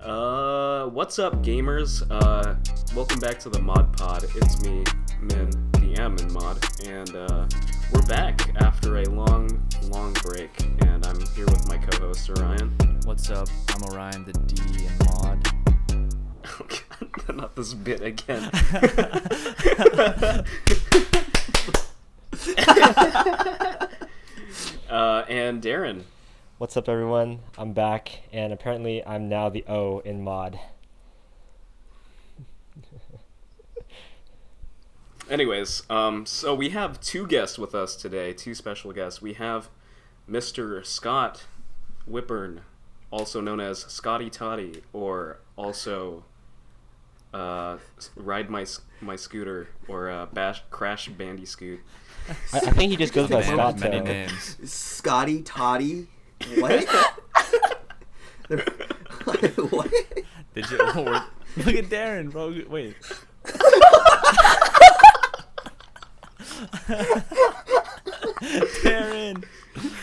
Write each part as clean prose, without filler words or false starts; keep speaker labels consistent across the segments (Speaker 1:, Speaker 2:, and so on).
Speaker 1: What's up, gamers? Welcome back to the ModPod. It's me, Min, DM and Mod, and we're back after a long break, and I'm here with my co-host Orion.
Speaker 2: What's up? I'm Orion, the D and Mod.
Speaker 1: Oh God, not this bit again. And Darren.
Speaker 3: What's up, everyone? I'm back, and apparently I'm now the O in Mod.
Speaker 1: Anyways, so we have two guests with us today, two special guests. We have Mr. Scott Whipburn, also known as Scotty Toddy, or also Ride My Scooter, or Crash Bandy Scoot.
Speaker 3: I think he just goes by Scott.
Speaker 2: Many names.
Speaker 4: Scotty Toddy. What? What?
Speaker 2: Did you? Oh, look at Darren, bro. Wait. Darren.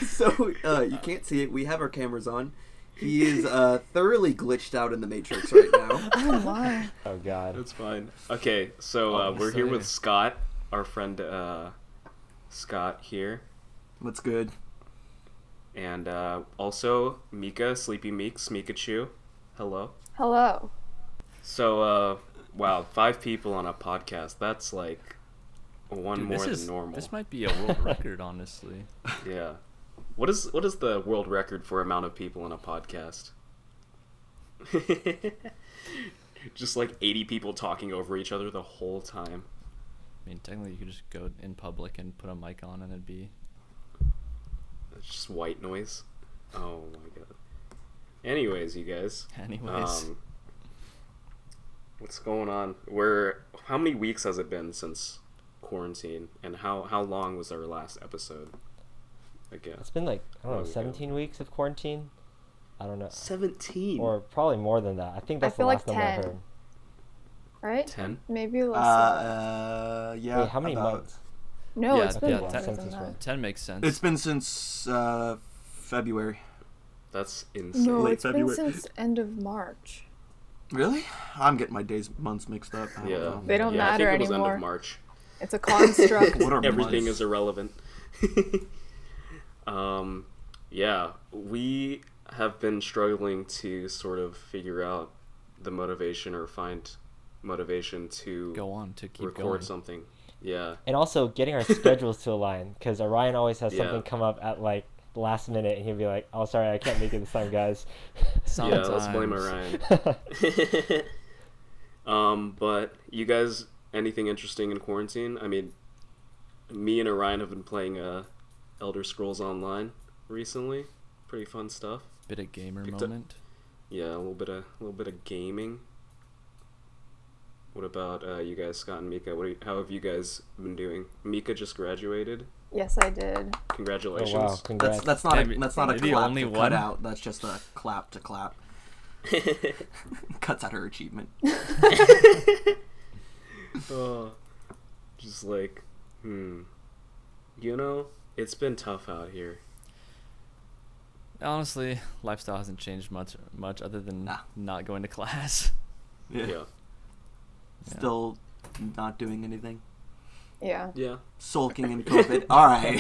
Speaker 4: So you can't see it. We have our cameras on. He is thoroughly glitched out in the Matrix right now.
Speaker 5: Oh my.
Speaker 3: Oh God.
Speaker 1: That's fine. Okay, so we're here with Scott, our friend Scott here.
Speaker 4: What's good?
Speaker 1: And also Mika, Sleepy Meeks, Mikachu. Hello.
Speaker 5: Hello.
Speaker 1: So, wow, 5 people on a podcast. That's like one
Speaker 2: Dude,
Speaker 1: more than normal.
Speaker 2: This might be a world record, honestly.
Speaker 1: Yeah. What is the world record for amount of people on a podcast? Just like 80 people talking over each other the whole time.
Speaker 2: I mean, technically, you could just go in public and put a mic on, and it'd be.
Speaker 1: It's just white noise. Oh my God. Anyways, you guys.
Speaker 2: Anyways.
Speaker 1: What's going on? How many weeks has it been since quarantine, and how long was our last episode? I guess.
Speaker 3: It's been like, I don't know,
Speaker 1: Long ago.
Speaker 3: 17 weeks of quarantine? I don't know.
Speaker 1: 17.
Speaker 3: Or probably more than that. I think that's
Speaker 5: feel
Speaker 3: the last
Speaker 5: like
Speaker 3: number I
Speaker 5: 10.
Speaker 3: heard.
Speaker 5: Right?
Speaker 1: 10?
Speaker 5: Maybe less.
Speaker 4: Yeah.
Speaker 3: Wait, how many
Speaker 4: about-
Speaker 3: months?
Speaker 5: No,
Speaker 2: yeah,
Speaker 5: it's been
Speaker 2: yeah,
Speaker 5: longer
Speaker 3: since
Speaker 5: than
Speaker 3: this
Speaker 5: that.
Speaker 3: one.
Speaker 2: 10 makes sense.
Speaker 4: It's been since February.
Speaker 1: That's insane.
Speaker 5: No,
Speaker 4: Late
Speaker 5: it's
Speaker 4: February.
Speaker 5: been since end of March.
Speaker 4: Really? I'm getting my months mixed up. I don't
Speaker 1: Yeah.
Speaker 4: know.
Speaker 5: They don't
Speaker 1: I
Speaker 5: matter
Speaker 1: think it was end
Speaker 5: anymore.
Speaker 1: of March.
Speaker 5: It's a construct.
Speaker 4: What are
Speaker 1: Everything
Speaker 4: months?
Speaker 1: is irrelevant. Yeah, we have been struggling to sort of figure out the motivation or find motivation to
Speaker 2: Go on to keep
Speaker 1: record
Speaker 2: going.
Speaker 1: something. Yeah.
Speaker 3: And also getting our schedules to align, because Orion always has
Speaker 1: Yeah.
Speaker 3: something come up at like the last minute, and he'll be like, "Oh, sorry, I can't make it this time, guys."
Speaker 1: Yeah, let's blame
Speaker 2: Sometimes.
Speaker 1: Orion. But you guys, anything interesting in quarantine? I mean, me and Orion have been playing Elder Scrolls Online recently. Pretty fun stuff.
Speaker 2: Bit of gamer
Speaker 1: Picked up-
Speaker 2: moment.
Speaker 1: Yeah, a little bit of gaming. What about you guys, Scott and Mika? How have you guys been doing? Mika just graduated.
Speaker 5: Yes, I did.
Speaker 3: Oh
Speaker 1: Congratulations.
Speaker 3: wow, congrats.
Speaker 4: That's not a
Speaker 2: Damn,
Speaker 4: that's not a
Speaker 2: maybe
Speaker 4: clap
Speaker 2: only
Speaker 4: to
Speaker 2: one?
Speaker 4: cut out. That's just a clap to clap. Cuts out her achievement.
Speaker 1: Oh, just like, you know, it's been tough out here.
Speaker 2: Honestly, lifestyle hasn't changed much other than
Speaker 4: Nah.
Speaker 2: not going to class.
Speaker 1: Yeah.
Speaker 4: Still not doing anything.
Speaker 5: Yeah.
Speaker 1: Yeah.
Speaker 4: Sulking in COVID. All right.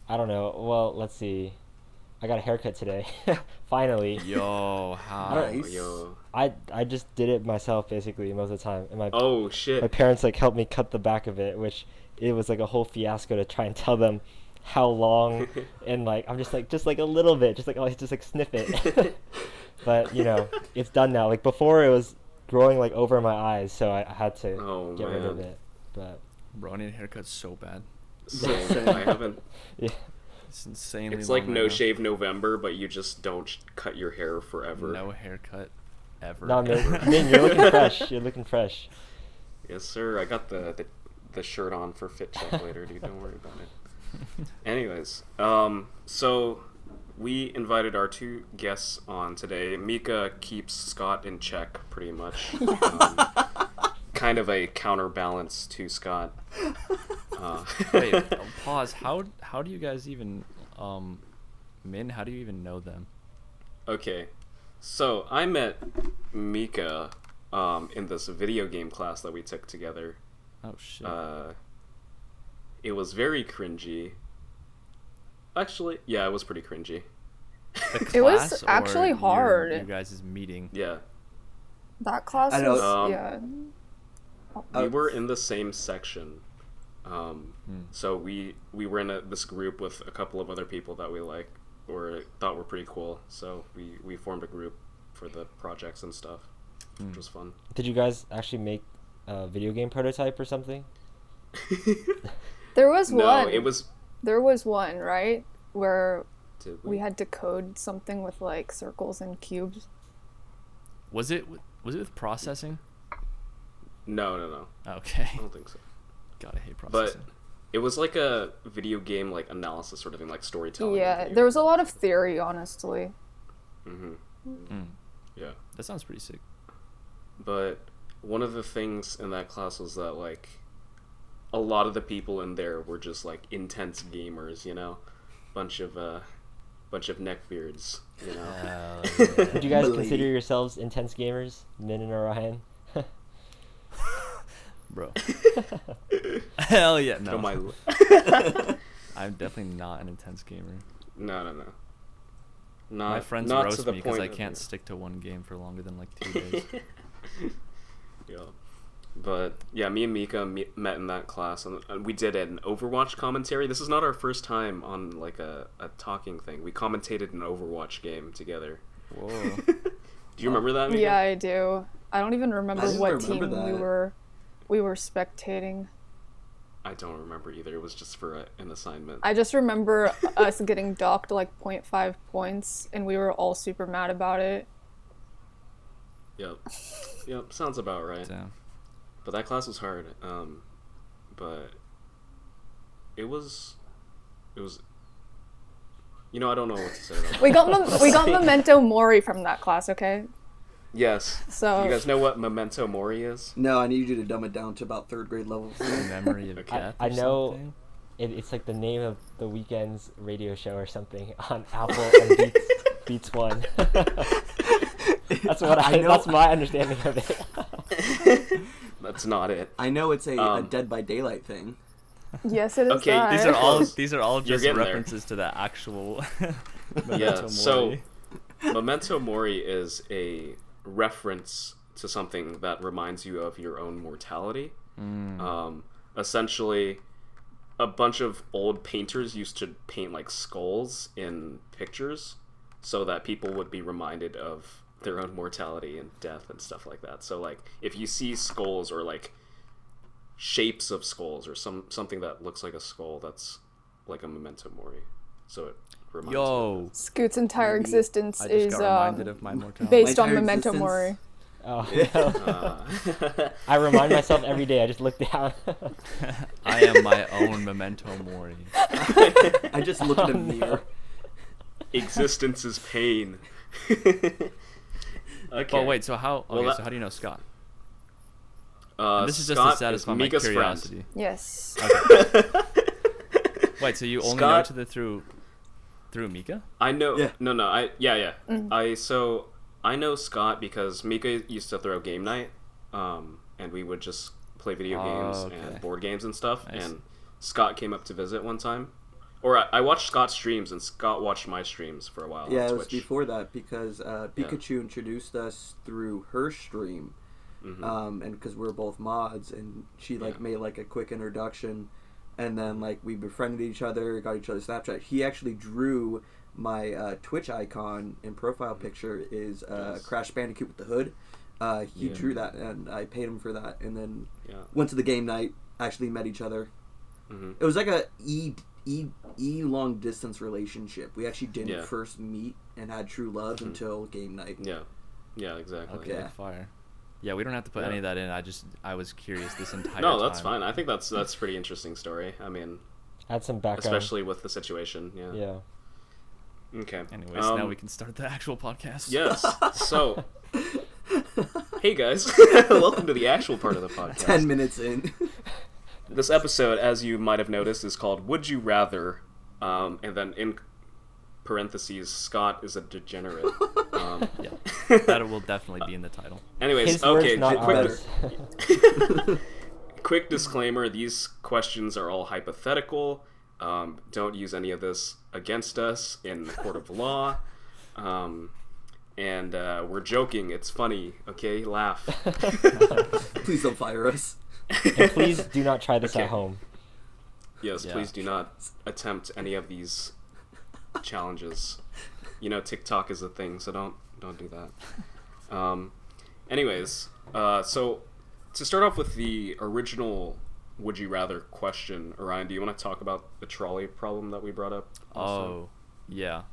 Speaker 3: I don't know. Well, let's see. I got a haircut today. Finally.
Speaker 2: Yo, how?
Speaker 4: Nice.
Speaker 1: Yo.
Speaker 3: I just did it myself basically most of the time, and my
Speaker 1: Oh shit.
Speaker 3: parents like helped me cut the back of it, which it was like a whole fiasco to try and tell them how long, and like I'm just like a little bit, just like sniff it. But you know, it's done now. Like before, it was growing like over my eyes, so I had to
Speaker 1: Oh,
Speaker 3: get rid of
Speaker 1: man.
Speaker 3: it. But
Speaker 2: Bro, I need a haircut so bad.
Speaker 1: Same. I haven't.
Speaker 3: yeah,
Speaker 2: It's insanely
Speaker 1: It's like
Speaker 2: long
Speaker 1: no
Speaker 2: right now.
Speaker 1: shave November, but you just don't cut your hair forever.
Speaker 2: No haircut ever.
Speaker 3: no,
Speaker 2: ever.
Speaker 3: I mean, you're looking fresh. You're looking fresh.
Speaker 1: Yes, sir. I got the shirt on for fit check later, dude. Don't worry about it. Anyways, so we invited our two guests on today. Mika keeps Scott in check, pretty much. Kind of a counterbalance to Scott.
Speaker 2: Wait, pause. How do you guys even Min, how do you even know them?
Speaker 1: Okay, so I met Mika in this video game class that we took together.
Speaker 2: Oh shit.
Speaker 1: It was very cringy. Actually, yeah, it was pretty cringy.
Speaker 2: The
Speaker 5: It was
Speaker 2: class or
Speaker 5: actually hard.
Speaker 2: You guys' meeting.
Speaker 1: Yeah,
Speaker 5: That class
Speaker 4: I know.
Speaker 5: was, yeah.
Speaker 1: we were in the same section. So we were in this group with a couple of other people that we like or thought were pretty cool. So we formed a group for the projects and stuff, which was fun.
Speaker 3: Did you guys actually make a video game prototype or something?
Speaker 5: There was
Speaker 1: No,
Speaker 5: one.
Speaker 1: it was.
Speaker 5: There was one, right? Where
Speaker 1: Did
Speaker 5: we had to code something with like circles and cubes.
Speaker 2: Was it with processing?
Speaker 1: No.
Speaker 2: Okay.
Speaker 1: I don't think so.
Speaker 2: God, I hate
Speaker 1: But
Speaker 2: processing.
Speaker 1: it was like a video game like analysis sort of thing, like storytelling.
Speaker 5: Yeah, there was a lot of theory, honestly.
Speaker 1: Yeah,
Speaker 2: That sounds pretty sick.
Speaker 1: but one of the things in that class was that like a lot of the people in there were just like intense gamers, you know, bunch of neckbeards, you know.
Speaker 3: Would you guys
Speaker 4: Milady.
Speaker 3: consider yourselves intense gamers, Min and Orion?
Speaker 2: Bro. Hell yeah, no.
Speaker 1: Oh my.
Speaker 2: I'm definitely not an intense gamer.
Speaker 1: No. Not,
Speaker 2: My friends
Speaker 1: not to
Speaker 2: roast
Speaker 1: the
Speaker 2: me because
Speaker 1: point
Speaker 2: I
Speaker 1: of-
Speaker 2: can't stick to one game for longer than like 2 days.
Speaker 1: Yeah, but yeah, me and Mika met in that class, and we did an Overwatch commentary. This is not our first time on like a talking thing. We commentated an Overwatch game together.
Speaker 2: Whoa.
Speaker 1: Do you remember that, Mika?
Speaker 5: Yeah, I do. I don't even remember
Speaker 4: I didn't
Speaker 5: what
Speaker 4: remember
Speaker 5: team
Speaker 4: that.
Speaker 5: we were spectating.
Speaker 1: I don't remember either. It was just for an assignment.
Speaker 5: I just remember us getting docked like 0.5 points, and we were all super mad about it.
Speaker 1: Yep, sounds about right.
Speaker 2: Damn.
Speaker 1: But that class was hard. But it was. You know, I don't know what to say about
Speaker 5: We
Speaker 1: that.
Speaker 5: got Memento Mori from that class, okay?
Speaker 1: Yes.
Speaker 5: So
Speaker 1: You guys know what Memento Mori is?
Speaker 4: No, I need you to dumb it down to about 3rd grade levels.
Speaker 2: Memory of
Speaker 1: Okay.
Speaker 2: death.
Speaker 3: I
Speaker 2: or
Speaker 3: know
Speaker 2: something?
Speaker 3: it's like the name of the weekend's radio show or something on Apple and Beats One. That's what
Speaker 4: I know.
Speaker 3: That's my understanding of it.
Speaker 1: That's not it.
Speaker 4: I know it's a
Speaker 1: Um,
Speaker 4: Dead by Daylight thing.
Speaker 5: yes, it is
Speaker 1: Okay,
Speaker 5: that.
Speaker 2: These are all
Speaker 1: You're
Speaker 2: just
Speaker 1: getting there.
Speaker 2: references to the actual Memento
Speaker 1: Yeah, so
Speaker 2: Mori.
Speaker 1: Memento Mori is a reference to something that reminds you of your own mortality. Essentially, a bunch of old painters used to paint like skulls in pictures so that people would be reminded of their own mortality and death and stuff like that. So like if you see skulls or like shapes of skulls or something that looks like a skull, that's like a memento mori. So it reminds you of
Speaker 2: Yo,
Speaker 5: Scoot's entire
Speaker 4: Maybe.
Speaker 5: existence
Speaker 2: I just
Speaker 5: is
Speaker 2: got reminded of my mortality.
Speaker 5: based
Speaker 4: My
Speaker 5: on
Speaker 4: entire
Speaker 5: Memento
Speaker 4: existence-
Speaker 5: Mori.
Speaker 3: Oh,
Speaker 1: it.
Speaker 3: no. I remind myself every day. I just look down.
Speaker 2: I am my own Memento Mori.
Speaker 4: I just look at a mirror.
Speaker 1: Existence is pain. Okay.
Speaker 2: But wait, so how?
Speaker 1: Well,
Speaker 2: Okay,
Speaker 1: that-
Speaker 2: so how do you know Scott? This is
Speaker 1: Scott
Speaker 2: just to satisfy
Speaker 1: is
Speaker 2: my
Speaker 1: Mika's
Speaker 2: curiosity.
Speaker 5: Yes.
Speaker 2: Wait, so you only
Speaker 1: Scott-
Speaker 2: know through Mika?
Speaker 1: I know.
Speaker 4: Yeah.
Speaker 1: No. I know Scott because Mika used to throw game night, and we would just play video games
Speaker 2: okay.
Speaker 1: and board games and stuff.
Speaker 2: Nice.
Speaker 1: And Scott came up to visit one time, or I watched Scott's streams, and Scott watched my streams for a while.
Speaker 4: Yeah,
Speaker 1: on
Speaker 4: it was
Speaker 1: Twitch.
Speaker 4: before that because Pikachu introduced us through her stream, and because we're both mods, and she like
Speaker 1: Yeah.
Speaker 4: made like a quick introduction, and then like we befriended each other, got each other's Snapchat. He actually drew my Twitch icon and profile picture is Crash Bandicoot with the hood. He drew that, and I paid him for that, and then
Speaker 1: Yeah.
Speaker 4: went to the game night. Actually met each other.
Speaker 1: Mhm.
Speaker 4: It was like a long distance relationship. We actually didn't
Speaker 1: Yeah.
Speaker 4: first meet and had true love until game night.
Speaker 1: Yeah. Yeah. Exactly.
Speaker 2: Okay,
Speaker 4: Yeah.
Speaker 2: fire. Yeah, we don't have to put
Speaker 1: Yeah.
Speaker 2: any of that in. I was curious this entire
Speaker 1: No,
Speaker 2: time.
Speaker 1: that's fine. I think that's a pretty interesting story. I mean,
Speaker 3: Add some background.
Speaker 1: especially with the situation. Yeah.
Speaker 3: Yeah.
Speaker 1: Okay.
Speaker 2: Anyways, now we can start the actual podcast.
Speaker 1: Yes. So, hey guys, welcome to the actual part of the podcast.
Speaker 4: 10 minutes in.
Speaker 1: This episode, as you might have noticed, is called "Would You Rather," and then parentheses, Scott is a degenerate.
Speaker 2: Yeah, that will definitely be in the title.
Speaker 1: Anyways,
Speaker 3: His words,
Speaker 1: okay,
Speaker 3: not
Speaker 1: quick,
Speaker 3: ours.
Speaker 1: quick disclaimer, these questions are all hypothetical. Don't use any of this against us in the court of law. And we're joking. It's funny. Okay, laugh.
Speaker 4: Please don't fire us.
Speaker 3: And please do not try this
Speaker 1: Okay.
Speaker 3: at home.
Speaker 1: Yes,
Speaker 2: Yeah.
Speaker 1: please do not attempt any of these challenges. You know, TikTok is a thing, so don't do that. Anyways, so to start off with the original Would You Rather question, Orion, do you want to talk about the trolley problem that we brought up?
Speaker 2: Oh, yeah.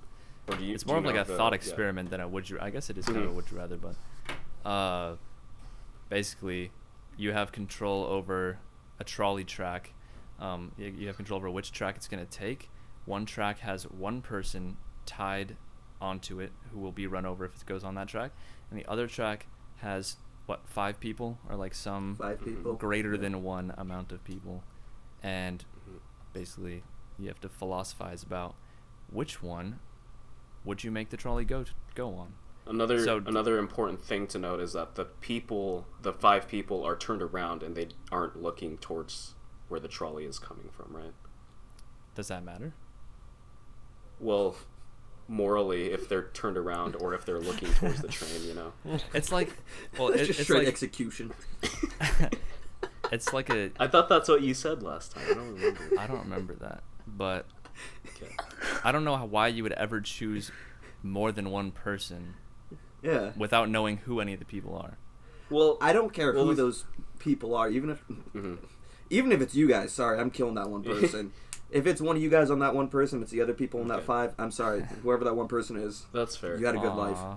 Speaker 1: Or do you,
Speaker 2: It's
Speaker 1: do
Speaker 2: more
Speaker 1: you
Speaker 2: of like
Speaker 1: know
Speaker 2: a
Speaker 1: the-
Speaker 2: thought
Speaker 1: yeah.
Speaker 2: experiment than a would you. I guess it is kind of a would you rather, but basically, you have control over a trolley track. You have control over which track it's going to take. One track has one person tied onto it who will be run over if it goes on that track, and the other track has 5 people or like some
Speaker 4: 5 people.
Speaker 2: greater than one amount of people, and basically you have to philosophize about which one would you make the trolley go on.
Speaker 1: Another important thing to note is that the 5 people are turned around and they aren't looking towards where the trolley is coming from, right?
Speaker 2: Does that matter?
Speaker 1: Well, morally, if they're turned around or if they're looking towards the train, you know.
Speaker 2: It's like, well,
Speaker 4: It's just
Speaker 2: it's
Speaker 4: straight
Speaker 2: like
Speaker 4: execution.
Speaker 2: it's like a.
Speaker 1: I thought that's what you said last time. I don't remember.
Speaker 2: I don't remember that, but
Speaker 1: Okay.
Speaker 2: I don't know why you would ever choose more than one person
Speaker 4: Yeah.
Speaker 2: without knowing who any of the people are.
Speaker 1: Well,
Speaker 4: I don't care
Speaker 1: Well,
Speaker 4: who
Speaker 1: with-
Speaker 4: those people are, even if
Speaker 1: mhm.
Speaker 4: even if it's you guys. Sorry, I'm killing that one person. If it's one of you guys on that one person, it's the other people on that
Speaker 1: Okay.
Speaker 4: 5. I'm sorry, whoever that one person is.
Speaker 1: That's fair.
Speaker 4: You got a good life.
Speaker 2: Aw,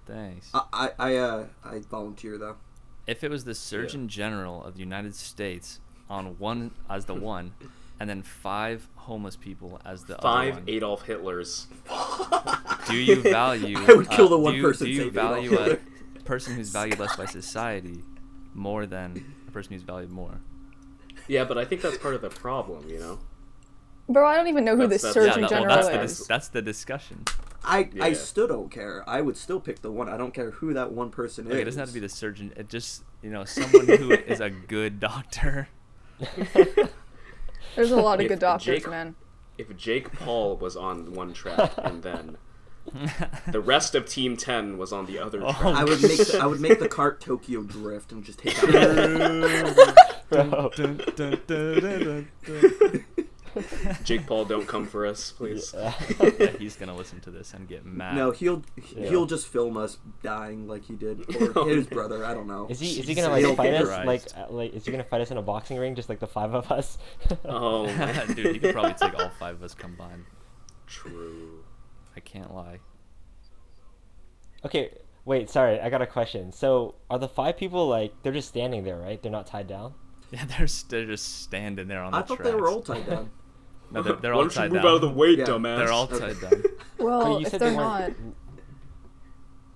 Speaker 2: Thanks.
Speaker 4: I volunteer though.
Speaker 2: If it was the Surgeon General of the United States on one as the one, and then 5 homeless people as the other
Speaker 1: 5
Speaker 2: one,
Speaker 1: Adolf Hitlers.
Speaker 2: do you value?
Speaker 4: I would kill the one person
Speaker 2: Do you
Speaker 4: saving Adolf
Speaker 2: value
Speaker 4: Hitler.
Speaker 2: a person who's valued less by society more than a person who's valued more?
Speaker 1: Yeah, but I think that's part of the problem, you know?
Speaker 5: Bro, I don't even know who the
Speaker 1: That's-
Speaker 5: Surgeon
Speaker 1: yeah,
Speaker 5: General
Speaker 2: that's
Speaker 5: is.
Speaker 2: that's the discussion.
Speaker 4: I
Speaker 1: Yeah.
Speaker 4: still don't care. I would still pick the one. I don't care who that one person is.
Speaker 2: Like, it doesn't have to be the surgeon. It just someone who is a good doctor.
Speaker 5: There's a lot of
Speaker 1: If
Speaker 5: good doctors,
Speaker 1: Jake-
Speaker 5: man.
Speaker 1: If Jake Paul was on one track and then the rest of Team 10 was on the other
Speaker 2: Oh,
Speaker 1: track,
Speaker 4: I would make the cart Tokyo drift and just take out.
Speaker 3: Bro.
Speaker 1: Jake Paul, don't come for us, please.
Speaker 3: Yeah.
Speaker 2: Yeah, he's gonna listen to this and get mad.
Speaker 4: No, he'll
Speaker 3: Yeah.
Speaker 4: just film us dying like he did, or his brother. I don't know.
Speaker 3: Is he
Speaker 2: Jesus
Speaker 3: gonna like fight us
Speaker 2: Christ.
Speaker 3: like is he gonna fight us in a boxing ring, just like the 5 of us?
Speaker 1: Oh, man.
Speaker 2: Dude, he could probably take all 5 of us combined.
Speaker 1: True.
Speaker 2: I can't lie.
Speaker 3: Okay, wait, sorry, I got a question. So are the 5 people like they're just standing there, right? They're not tied down?
Speaker 2: Yeah, they're just standing there on the
Speaker 4: I thought
Speaker 2: tracks.
Speaker 4: they were all tied down.
Speaker 2: No, they're
Speaker 1: Why
Speaker 2: all
Speaker 1: don't you
Speaker 2: tied
Speaker 1: move
Speaker 2: down.
Speaker 1: out of the way,
Speaker 4: Yeah.
Speaker 1: dumbass?
Speaker 2: They're all
Speaker 4: Okay.
Speaker 2: tied down.
Speaker 5: Well,
Speaker 3: you
Speaker 5: if
Speaker 3: said
Speaker 5: they're
Speaker 3: they
Speaker 5: not,
Speaker 3: weren't-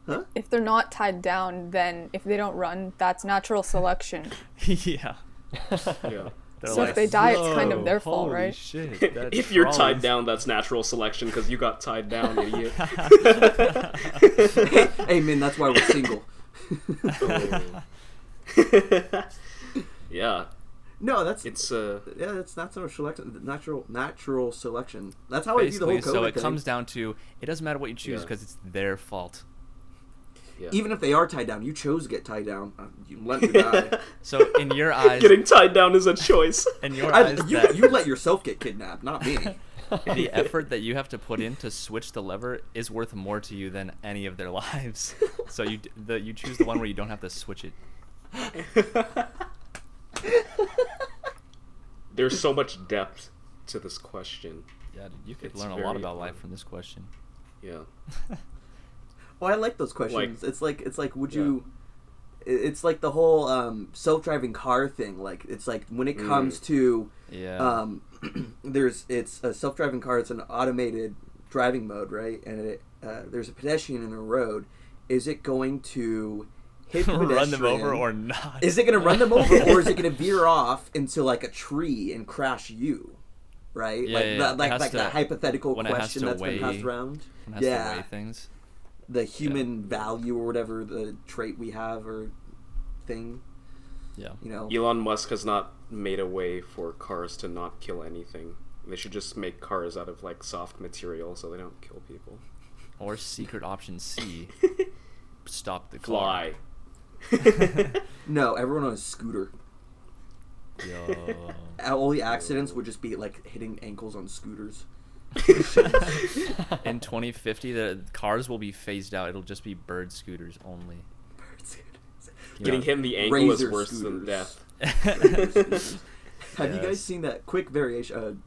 Speaker 4: Huh?
Speaker 5: if they're not tied down, then if they don't run, that's natural selection.
Speaker 2: Yeah.
Speaker 1: Yeah.
Speaker 2: They're
Speaker 5: So if they die, it's kind of their fault,
Speaker 2: holy
Speaker 5: right?
Speaker 2: Shit, that's
Speaker 1: If you're tied
Speaker 2: trolls.
Speaker 1: down, that's natural selection because you got tied down, idiot.
Speaker 4: Hey man, that's why we're single.
Speaker 1: Oh. Yeah,
Speaker 4: No, that's
Speaker 1: it's
Speaker 4: yeah, that's natural selection. Natural selection. That's how I view the whole
Speaker 2: Basically,
Speaker 4: COVID
Speaker 2: so it
Speaker 4: thing.
Speaker 2: comes down to it doesn't matter what you choose
Speaker 1: Yeah.
Speaker 2: because it's their fault.
Speaker 1: yeah.
Speaker 4: Even if they are tied down, you chose to get tied down. You let me die.
Speaker 2: So in your eyes,
Speaker 1: Getting tied down is a choice.
Speaker 2: in your eyes,
Speaker 4: you let yourself get kidnapped, not me.
Speaker 2: the effort that you have to put in to switch the lever is worth more to you than any of their lives. So you choose the one where you don't have to switch it.
Speaker 1: There's so much depth to this question.
Speaker 2: Yeah, dude, you could
Speaker 1: It's
Speaker 2: learn a lot
Speaker 1: very,
Speaker 2: about life from this question.
Speaker 1: Yeah.
Speaker 4: Well, I like those questions.
Speaker 1: Like-
Speaker 4: it's like, would
Speaker 1: Yeah.
Speaker 4: you? It's like the whole self-driving car thing. Like, it's like when it comes to
Speaker 2: Yeah.
Speaker 4: it's a self-driving car. It's an automated driving mode, right? And there's a pedestrian in the road. Is it going to hit the pedestrian?
Speaker 2: Run them over or not?
Speaker 4: Is it going to run them over, or is it going to veer off into like a tree and crash you? right?
Speaker 2: Yeah,
Speaker 4: like
Speaker 2: yeah,
Speaker 4: that,
Speaker 2: it
Speaker 4: like
Speaker 2: has
Speaker 4: that
Speaker 2: to-
Speaker 4: hypothetical
Speaker 2: when it has
Speaker 4: question
Speaker 2: to
Speaker 4: that's been passed
Speaker 2: weigh-
Speaker 4: around.
Speaker 2: It has
Speaker 4: Yeah.
Speaker 2: to weigh things.
Speaker 4: The human value or whatever the trait we have or thing,
Speaker 2: Yeah.
Speaker 4: you know.
Speaker 1: Elon Musk has not made a way for cars to not kill anything. They should just make cars out of like soft material so they don't kill people.
Speaker 2: Or secret option C. Stop the car.
Speaker 1: Fly.
Speaker 4: No, everyone on a scooter.
Speaker 2: Yo.
Speaker 4: All the accidents would just be like hitting ankles on scooters.
Speaker 2: In 2050, the cars will be phased out. It'll just be bird scooters only. You
Speaker 1: Getting
Speaker 2: know,
Speaker 1: hit in the ankle is
Speaker 4: Razor
Speaker 1: worse than
Speaker 4: scooters.
Speaker 1: death.
Speaker 4: Have you guys
Speaker 2: Yes.
Speaker 4: seen that quick variation?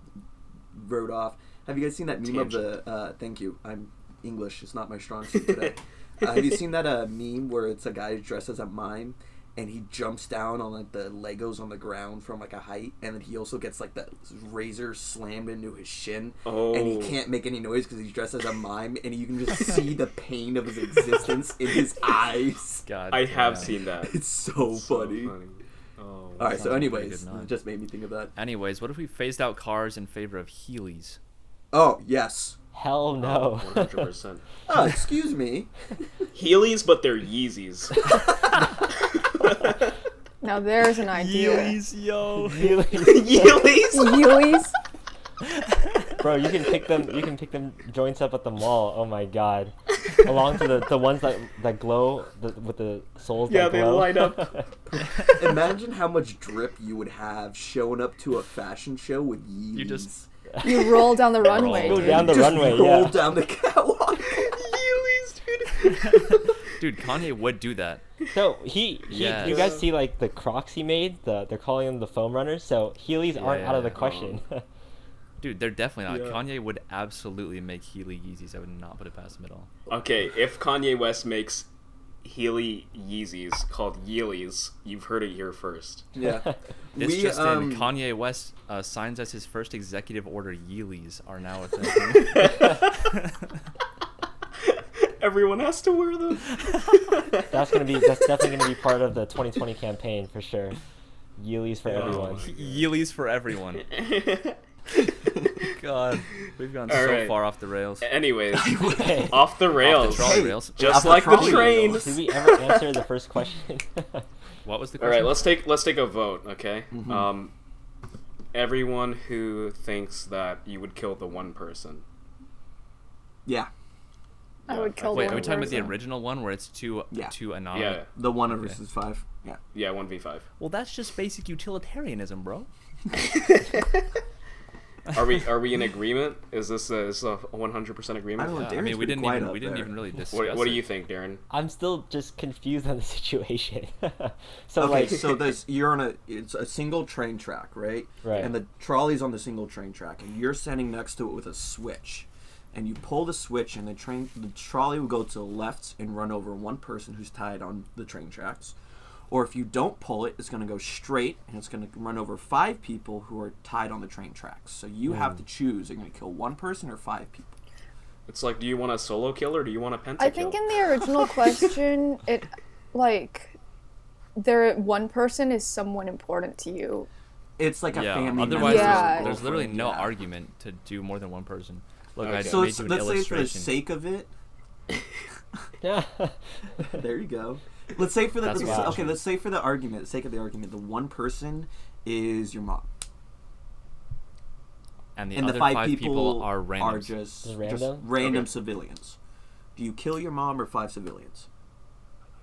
Speaker 4: Wrote off. Have you guys seen that meme of the? Thank you. I'm English. It's not my strong suit today. Have you seen that meme where it's a guy dressed as a mime and he jumps down on like the Legos on the ground from like a height, and then he also gets like the razor slammed into his shin, and he
Speaker 1: Oh.
Speaker 4: can't make any noise because he's dressed as a mime, and you can just see the pain of his existence in his eyes.
Speaker 2: God.
Speaker 1: I have
Speaker 2: damn.
Speaker 1: seen that.
Speaker 4: It's so funny.
Speaker 1: Oh.
Speaker 4: All right,
Speaker 2: Sounds
Speaker 4: so
Speaker 2: like a pretty
Speaker 4: anyways,
Speaker 2: good night.
Speaker 4: it just made me think of that.
Speaker 2: Anyways, what if we phased out cars in favor of Heelys?
Speaker 4: Oh yes.
Speaker 3: Hell no.
Speaker 1: 100%.
Speaker 4: Oh, excuse me.
Speaker 1: Heelys, but they're Yeezys.
Speaker 5: Now there's an idea.
Speaker 2: yo.
Speaker 3: Really?
Speaker 1: Yeelys?
Speaker 5: Yeelies?
Speaker 3: Bro, you can pick them. You can pick them joints up at the mall. Oh my god! Along to the ones that glow with the soles.
Speaker 1: Yeah,
Speaker 3: that
Speaker 1: they
Speaker 3: glow.
Speaker 1: light up.
Speaker 4: Imagine how much drip you would have showing up to a fashion show with Yeezys.
Speaker 2: You just-
Speaker 5: You roll down the runway,
Speaker 3: Go
Speaker 5: dude.
Speaker 3: down the
Speaker 4: Just
Speaker 3: runway.
Speaker 4: roll
Speaker 3: Yeah.
Speaker 4: down the catwalk.
Speaker 1: Yeelys, dude.
Speaker 2: Dude, Kanye would do that.
Speaker 3: So he
Speaker 2: Yes.
Speaker 3: you guys see like the Crocs he made? They're calling them the foam runners. So Heelys aren't
Speaker 2: Yeah,
Speaker 3: out of the
Speaker 2: yeah.
Speaker 3: question.
Speaker 2: Dude, they're definitely not.
Speaker 1: Yeah.
Speaker 2: Kanye would absolutely make Heely Yeezys. I would not put it past him at all.
Speaker 1: Okay, if Kanye West makes Heely Yeezys called Yeelys, you've heard it here first.
Speaker 4: Yeah.
Speaker 2: This just in, Kanye West signs as his first executive order, Yeelys are now a thing.
Speaker 1: Everyone has to wear them.
Speaker 3: That's definitely gonna be part of the 2020 campaign for sure. Yeelys for
Speaker 1: Oh
Speaker 3: everyone.
Speaker 1: my
Speaker 2: Yeelys for everyone. God, we've gone
Speaker 1: All
Speaker 2: so
Speaker 1: right.
Speaker 2: far off the rails.
Speaker 1: Anyways,
Speaker 3: Hey,
Speaker 1: off the
Speaker 2: Off
Speaker 1: rails.
Speaker 2: the trolley
Speaker 4: Hey,
Speaker 2: rails.
Speaker 1: Just
Speaker 4: Off the
Speaker 1: like the
Speaker 4: trolley
Speaker 1: train.
Speaker 4: rails.
Speaker 3: did we ever answer the first question?
Speaker 2: What was the
Speaker 1: All
Speaker 2: question?
Speaker 1: right, let's take a vote, okay?
Speaker 4: Mhm.
Speaker 1: Everyone who thinks that you would kill the one person.
Speaker 4: Yeah.
Speaker 5: I would kill
Speaker 2: Wait,
Speaker 5: the
Speaker 2: are we
Speaker 5: one
Speaker 2: talking about the
Speaker 5: person.
Speaker 2: original one where it's two
Speaker 4: Yeah.
Speaker 2: anonymous?
Speaker 1: Yeah,
Speaker 4: The one
Speaker 2: Okay.
Speaker 4: versus 5. Yeah.
Speaker 1: yeah, 1v5.
Speaker 2: Well, that's just basic utilitarianism, bro.
Speaker 1: Are we in agreement? Is this a 100% agreement?
Speaker 4: I don't know.
Speaker 2: I
Speaker 4: Darren's
Speaker 2: mean, we
Speaker 4: pretty
Speaker 2: didn't
Speaker 4: quiet
Speaker 2: even
Speaker 4: up
Speaker 2: we didn't
Speaker 4: there.
Speaker 2: even really discuss.
Speaker 1: What do
Speaker 2: it.
Speaker 1: you think, Darren?
Speaker 3: I'm still just confused on the situation. So
Speaker 4: Okay,
Speaker 3: like,
Speaker 4: so you're on it's a single train track, right?
Speaker 3: Right.
Speaker 4: And the trolley's on the single train track, and you're standing next to it with a switch, and you pull the switch, and the trolley will go to the left and run over one person who's tied on the train tracks, or if you don't pull it, it's going to go straight, and it's going to run over 5 people who are tied on the train tracks. So you have to choose: you're going to kill one person or 5 people.
Speaker 1: It's like, do you want a solo kill or do you want a pentakill?
Speaker 5: I think in the original question, it one person is someone important to you.
Speaker 4: It's like a
Speaker 2: Yeah.
Speaker 4: family.
Speaker 2: Otherwise,
Speaker 4: member
Speaker 5: Yeah.
Speaker 2: there's
Speaker 4: or
Speaker 2: literally
Speaker 4: friend,
Speaker 2: no
Speaker 4: yeah.
Speaker 2: argument to do more than one person. Look, I
Speaker 1: Okay.
Speaker 4: So
Speaker 2: made you an
Speaker 4: let's say for the
Speaker 2: illustration.
Speaker 4: sake of it,
Speaker 3: yeah.
Speaker 4: there you go. Let's say for the
Speaker 2: That's
Speaker 3: wow.
Speaker 4: okay. Let's say for the argument, the sake of the argument, the one person is your mom,
Speaker 2: and the
Speaker 4: and
Speaker 2: other
Speaker 4: the 5
Speaker 2: 5 people are random.
Speaker 4: just
Speaker 3: random?
Speaker 4: random
Speaker 1: Okay.
Speaker 4: civilians. Do you kill your mom or 5 civilians?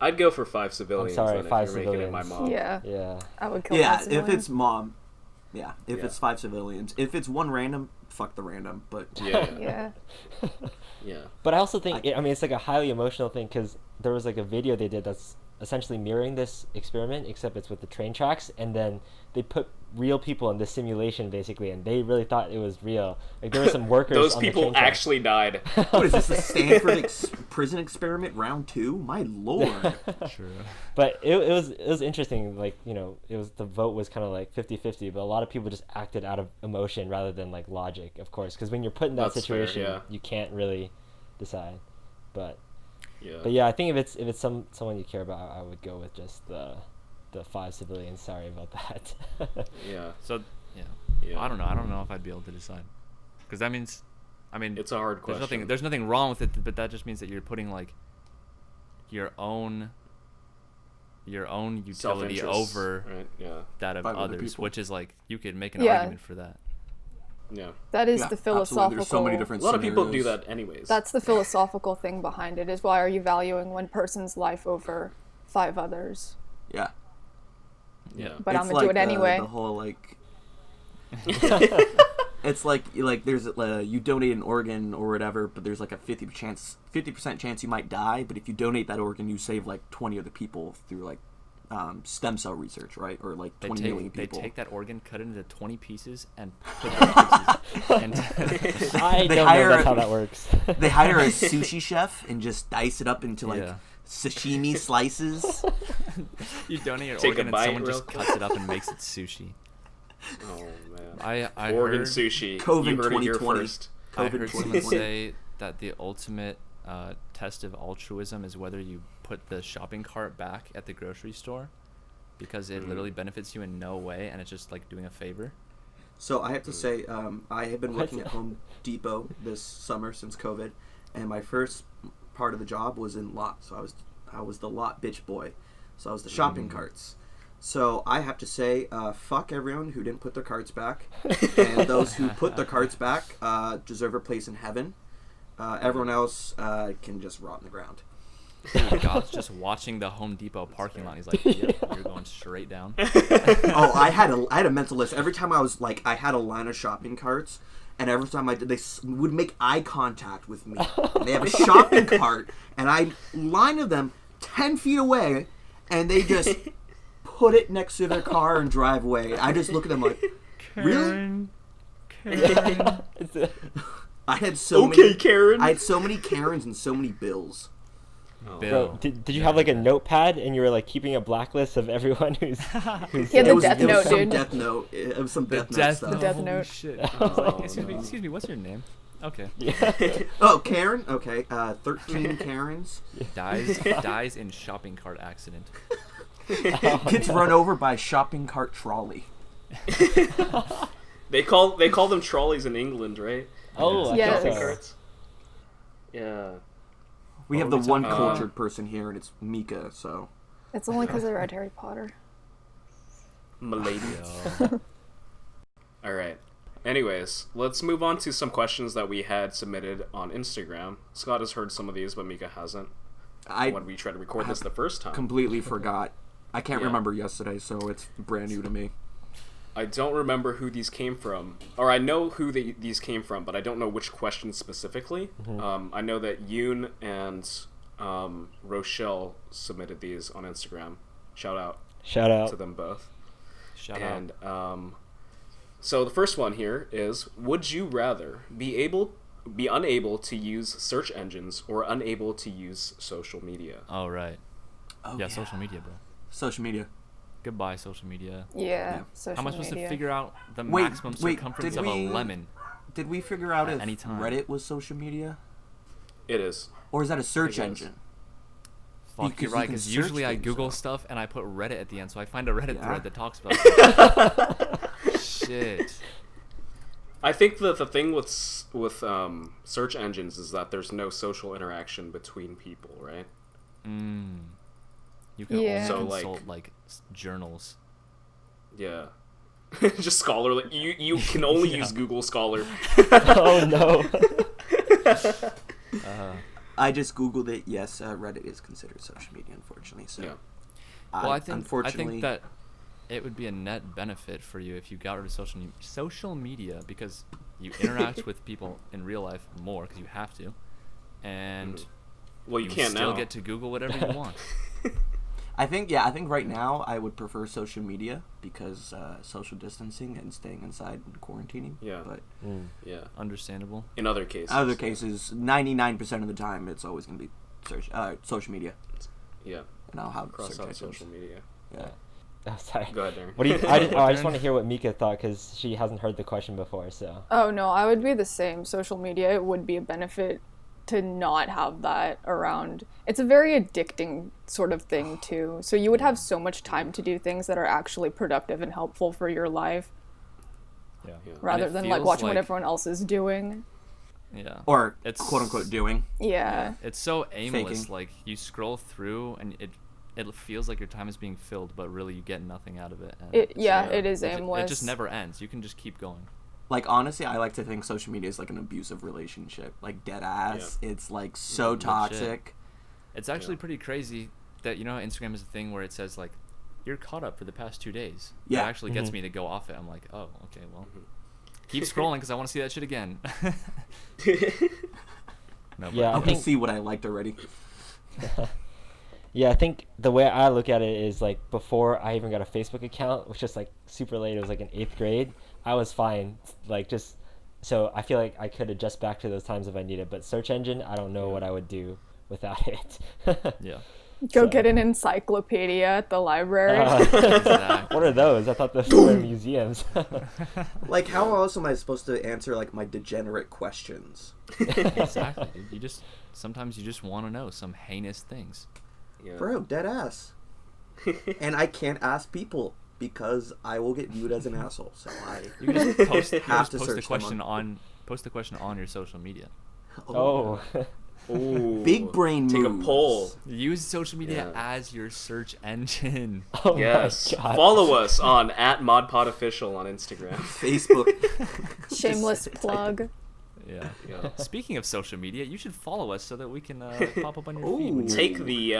Speaker 1: I'd go for 5 civilians.
Speaker 3: sorry,
Speaker 1: then, if
Speaker 3: 5
Speaker 1: you're making it my
Speaker 3: civilians.
Speaker 1: mom.
Speaker 5: Yeah,
Speaker 3: Yeah.
Speaker 5: I would kill
Speaker 4: Yeah,
Speaker 5: that
Speaker 4: if
Speaker 5: civilian.
Speaker 4: it's mom, yeah. If
Speaker 1: Yeah.
Speaker 4: it's 5 civilians, if it's one random, fuck the random. But
Speaker 1: Yeah.
Speaker 5: Yeah.
Speaker 1: Yeah.
Speaker 3: But I also think I mean it's like a highly emotional thing because there was like a video they did that's essentially mirroring this experiment, except it's with the train tracks, and then they put real people in this simulation basically, and they really thought it was real. Like there were some workers.
Speaker 1: Those
Speaker 3: on the
Speaker 1: people
Speaker 3: train tracks.
Speaker 1: actually died.
Speaker 4: what is this? The Stanford prison experiment round 2? My lord.
Speaker 2: True.
Speaker 3: But it was interesting. Like the vote was kind of like 50-50, but a lot of people just acted out of emotion rather than like logic, of course, because when you're put in that
Speaker 1: That's fair,
Speaker 3: situation,
Speaker 1: yeah.
Speaker 3: you can't really decide. But
Speaker 1: Yeah.
Speaker 3: yeah, I think if it's someone you care about, I would go with just the 5 civilians. Sorry about that.
Speaker 1: Yeah.
Speaker 2: So, yeah.
Speaker 1: Yeah.
Speaker 2: I don't know. I don't know if I'd be able to decide, because that means, I mean,
Speaker 1: It's a hard
Speaker 2: there's
Speaker 1: question.
Speaker 2: nothing wrong with it, but that just means that you're putting like your own utility
Speaker 1: Self-interest,
Speaker 2: over
Speaker 1: right? Yeah.
Speaker 2: that of
Speaker 4: By other
Speaker 2: others,
Speaker 4: people.
Speaker 2: which is like you could make an
Speaker 5: Yeah.
Speaker 2: argument for that.
Speaker 1: Yeah.
Speaker 5: That is
Speaker 4: Yeah,
Speaker 5: the
Speaker 4: absolutely.
Speaker 5: philosophical.
Speaker 4: There's so many different
Speaker 1: A lot of people do
Speaker 4: scenarios.
Speaker 1: that anyways.
Speaker 5: That's the philosophical thing behind it. Is why are you valuing one person's life over 5 others?
Speaker 4: Yeah.
Speaker 1: Yeah.
Speaker 5: But I'm
Speaker 4: It's
Speaker 5: gonna do it
Speaker 4: like,
Speaker 5: anyway.
Speaker 4: The whole like. It's like there's you donate an organ or whatever, but there's like a 50% chance you might die. But if you donate that organ, you save like 20 other people through like stem cell research, right? Or like 20 million
Speaker 2: They
Speaker 4: people.
Speaker 2: take that organ, cut it into 20 pieces, and put it in pieces.
Speaker 3: I
Speaker 4: They
Speaker 3: don't know
Speaker 4: hire-
Speaker 3: that's how that works.
Speaker 4: They hire a sushi chef and just dice it up into like
Speaker 2: Yeah.
Speaker 4: sashimi slices.
Speaker 2: You donate your
Speaker 1: Take a
Speaker 2: organ, and
Speaker 1: bite
Speaker 2: someone
Speaker 1: real
Speaker 2: just
Speaker 1: quick.
Speaker 2: cuts it up and makes it sushi.
Speaker 1: Oh man.
Speaker 2: I
Speaker 1: Organ
Speaker 2: heard,
Speaker 1: sushi.
Speaker 4: COVID
Speaker 1: You heard it here
Speaker 4: 2020.
Speaker 1: first.
Speaker 2: I
Speaker 4: COVID
Speaker 2: heard someone
Speaker 4: 2020.
Speaker 2: say that the ultimate test of altruism is whether you put the shopping cart back at the grocery store, because it literally benefits you in no way, and it's just like doing a favor.
Speaker 4: So I have to say, I have been working at Home Depot this summer since COVID, and my first part of the job was in lot. So I was the lot bitch boy. So I was the shopping carts. So I have to say, fuck everyone who didn't put their carts back, and those who put their carts back deserve a place in heaven. Everyone else can just rot in the ground.
Speaker 2: God's just watching the Home Depot parking lot. He's like, "Yep, you're going straight down."
Speaker 4: Oh, I had a mental list. Every time I was like, I had a line of shopping carts, and every time I did, they would make eye contact with me. And they have a shopping cart, and I line of them 10 feet away, and they just put it next to their car and drive away. I just look at them like, really? I had so many.
Speaker 1: Karen.
Speaker 4: I had so many Karens and so many Bills.
Speaker 1: Oh.
Speaker 2: Bill.
Speaker 3: Bro, did you have like a notepad and you were like keeping a blacklist of everyone who's
Speaker 5: He had the
Speaker 4: It was,
Speaker 5: death
Speaker 4: it was
Speaker 5: note,
Speaker 4: some
Speaker 5: dude.
Speaker 4: death note. It was some
Speaker 2: The
Speaker 4: death note
Speaker 2: death,
Speaker 4: stuff.
Speaker 5: The death
Speaker 2: holy
Speaker 5: note.
Speaker 2: shit. I was like, excuse me, what's your name? Okay.
Speaker 4: Oh, Karen? Okay. 13 Karens.
Speaker 2: Dies in shopping cart accident.
Speaker 4: Gets run over by shopping cart trolley.
Speaker 1: They call them trolleys in England, right?
Speaker 3: Oh, I
Speaker 5: Yes.
Speaker 3: think
Speaker 1: Shopping
Speaker 3: so.
Speaker 1: carts. Yeah.
Speaker 4: We have
Speaker 2: are
Speaker 4: the
Speaker 2: we
Speaker 4: one
Speaker 2: talking
Speaker 1: about?
Speaker 4: cultured person here, and it's Mika, so.
Speaker 5: It's only because I read Harry Potter.
Speaker 1: Milady.
Speaker 2: Yo.
Speaker 1: All right. Anyways, let's move on to some questions that we had submitted on Instagram. Scott has heard some of these, but Mika hasn't.
Speaker 4: I
Speaker 1: When we tried to record this the first time.
Speaker 4: completely forgot. I can't
Speaker 1: Yeah.
Speaker 4: remember yesterday, so it's brand new to me.
Speaker 1: I don't remember who these came from, or I know who these came from, but I don't know which questions specifically. I know that Yoon and Rochelle submitted these on Instagram. Shout out
Speaker 3: Shout
Speaker 1: to
Speaker 3: out.
Speaker 1: them both.
Speaker 2: Shout out.
Speaker 1: And so the first one here is: would you rather be unable to use search engines or unable to use social media?
Speaker 2: Oh, right.
Speaker 4: Oh,
Speaker 2: Yeah, social media, bro.
Speaker 4: Social media.
Speaker 2: Goodbye, social media.
Speaker 5: Yeah. Social
Speaker 2: How am I supposed
Speaker 5: media.
Speaker 2: to figure out the
Speaker 4: Wait,
Speaker 2: maximum
Speaker 4: wait,
Speaker 2: circumference
Speaker 4: did
Speaker 2: of a
Speaker 4: we-
Speaker 2: lemon?
Speaker 4: Did we figure out
Speaker 2: At
Speaker 4: if
Speaker 2: any time.
Speaker 4: Reddit was social media?
Speaker 1: It is.
Speaker 4: Or is that a search
Speaker 1: I guess.
Speaker 4: engine?
Speaker 2: Fuck,
Speaker 4: Because
Speaker 2: you're
Speaker 4: you
Speaker 2: right,
Speaker 4: can
Speaker 2: because usually
Speaker 4: search
Speaker 2: I
Speaker 4: things,
Speaker 2: Google
Speaker 4: so.
Speaker 2: stuff and I put Reddit at the end, so I find a Reddit
Speaker 4: Yeah.
Speaker 2: thread that talks about it. Shit.
Speaker 1: I think that the thing with search engines is that there's no social interaction between people, right?
Speaker 2: You can
Speaker 5: Yeah.
Speaker 1: So,
Speaker 2: only
Speaker 1: like-
Speaker 2: consult, like, journals.
Speaker 1: Yeah. Just Scholar. You can only
Speaker 2: Yeah.
Speaker 1: use Google Scholar.
Speaker 3: Oh no.
Speaker 4: I just Googled it. Yes, Reddit is considered social media, unfortunately. So,
Speaker 1: Yeah.
Speaker 2: Well, I think
Speaker 4: unfortunately,
Speaker 2: that it would be a net benefit for you if you got rid of social media, because you interact with people in real life more because you have to, and
Speaker 1: Well, you can't
Speaker 2: still
Speaker 1: now.
Speaker 2: get to Google whatever you want.
Speaker 4: I think right now I would prefer social media because social distancing and staying inside and quarantining.
Speaker 1: Yeah.
Speaker 4: But
Speaker 1: Yeah.
Speaker 2: Understandable.
Speaker 1: In other cases.
Speaker 4: other cases, 99% of the time, it's always going to be social media,
Speaker 1: Yeah.
Speaker 4: and I'll have
Speaker 1: Cross
Speaker 4: search
Speaker 1: out
Speaker 4: engines.
Speaker 1: social media.
Speaker 4: Yeah.
Speaker 3: Oh, sorry.
Speaker 1: Go ahead, Darren.
Speaker 3: What do you? I just
Speaker 2: Darren?
Speaker 3: want to hear what Mika thought because she hasn't heard the question before. So.
Speaker 5: Oh no, I would be the same. Social media, it would be a benefit to not have that around. It's a very addicting sort of thing too. So you would have so much time to do things that are actually productive and helpful for your life.
Speaker 2: Yeah.
Speaker 1: Yeah.
Speaker 5: rather
Speaker 2: it
Speaker 5: than like
Speaker 2: feels
Speaker 5: watching what
Speaker 2: like-
Speaker 5: everyone else is doing.
Speaker 2: Yeah.
Speaker 4: Or
Speaker 2: It's-
Speaker 4: quote unquote doing.
Speaker 5: Yeah.
Speaker 2: It's so aimless.
Speaker 4: Faking.
Speaker 2: Like you scroll through and it feels like your time is being filled, but really you get nothing out of it. And
Speaker 5: It is
Speaker 2: it
Speaker 5: aimless.
Speaker 2: just never ends. You can just keep going.
Speaker 4: Like, honestly, I like to think social media is like an abusive relationship. Like, dead ass. It's like so toxic.
Speaker 2: It's actually pretty crazy that how Instagram is a thing where it says like you're caught up for the past 2 days.
Speaker 4: Yeah.
Speaker 2: It actually gets me to go off it. I'm like, oh, okay, well, keep scrolling because I want to see that shit again. No, but
Speaker 3: Yeah, I
Speaker 4: I
Speaker 3: think-
Speaker 4: can see what I liked already.
Speaker 3: Yeah, I think the way I look at it is like before I even got a Facebook account, which was like super late. It was like in 8th grade. I was fine. Like just so I feel like I could adjust back to those times if I needed. But search engine, I don't know what I would do without it.
Speaker 2: yeah.
Speaker 5: Go
Speaker 3: So-
Speaker 5: get an encyclopedia at the library.
Speaker 2: Exactly.
Speaker 3: What are those? I thought those were museums.
Speaker 4: Like, how else am I supposed to answer like my degenerate questions?
Speaker 2: Exactly. Dude. Sometimes you just want to know some heinous things.
Speaker 1: Yeah.
Speaker 4: Bro, dead ass. And I can't ask people because I will get viewed as an asshole. So
Speaker 2: You can just post,
Speaker 4: Have to
Speaker 2: post
Speaker 4: search
Speaker 2: the question
Speaker 4: someone.
Speaker 2: on your social media.
Speaker 3: Oh.
Speaker 1: Ooh.
Speaker 4: Big brain
Speaker 1: Take
Speaker 4: moves.
Speaker 1: a poll.
Speaker 2: Use social media
Speaker 1: Yeah.
Speaker 2: as your search engine.
Speaker 3: Oh
Speaker 1: Yes.
Speaker 3: my God.
Speaker 1: Follow us on @ModPodOfficial on Instagram.
Speaker 4: Facebook.
Speaker 5: Shameless
Speaker 4: Just type
Speaker 5: plug.
Speaker 2: Yeah.
Speaker 1: Yeah.
Speaker 2: Speaking of social media, you should follow us so that we can pop up on your feed.
Speaker 4: Ooh.
Speaker 2: when you're-
Speaker 1: Take the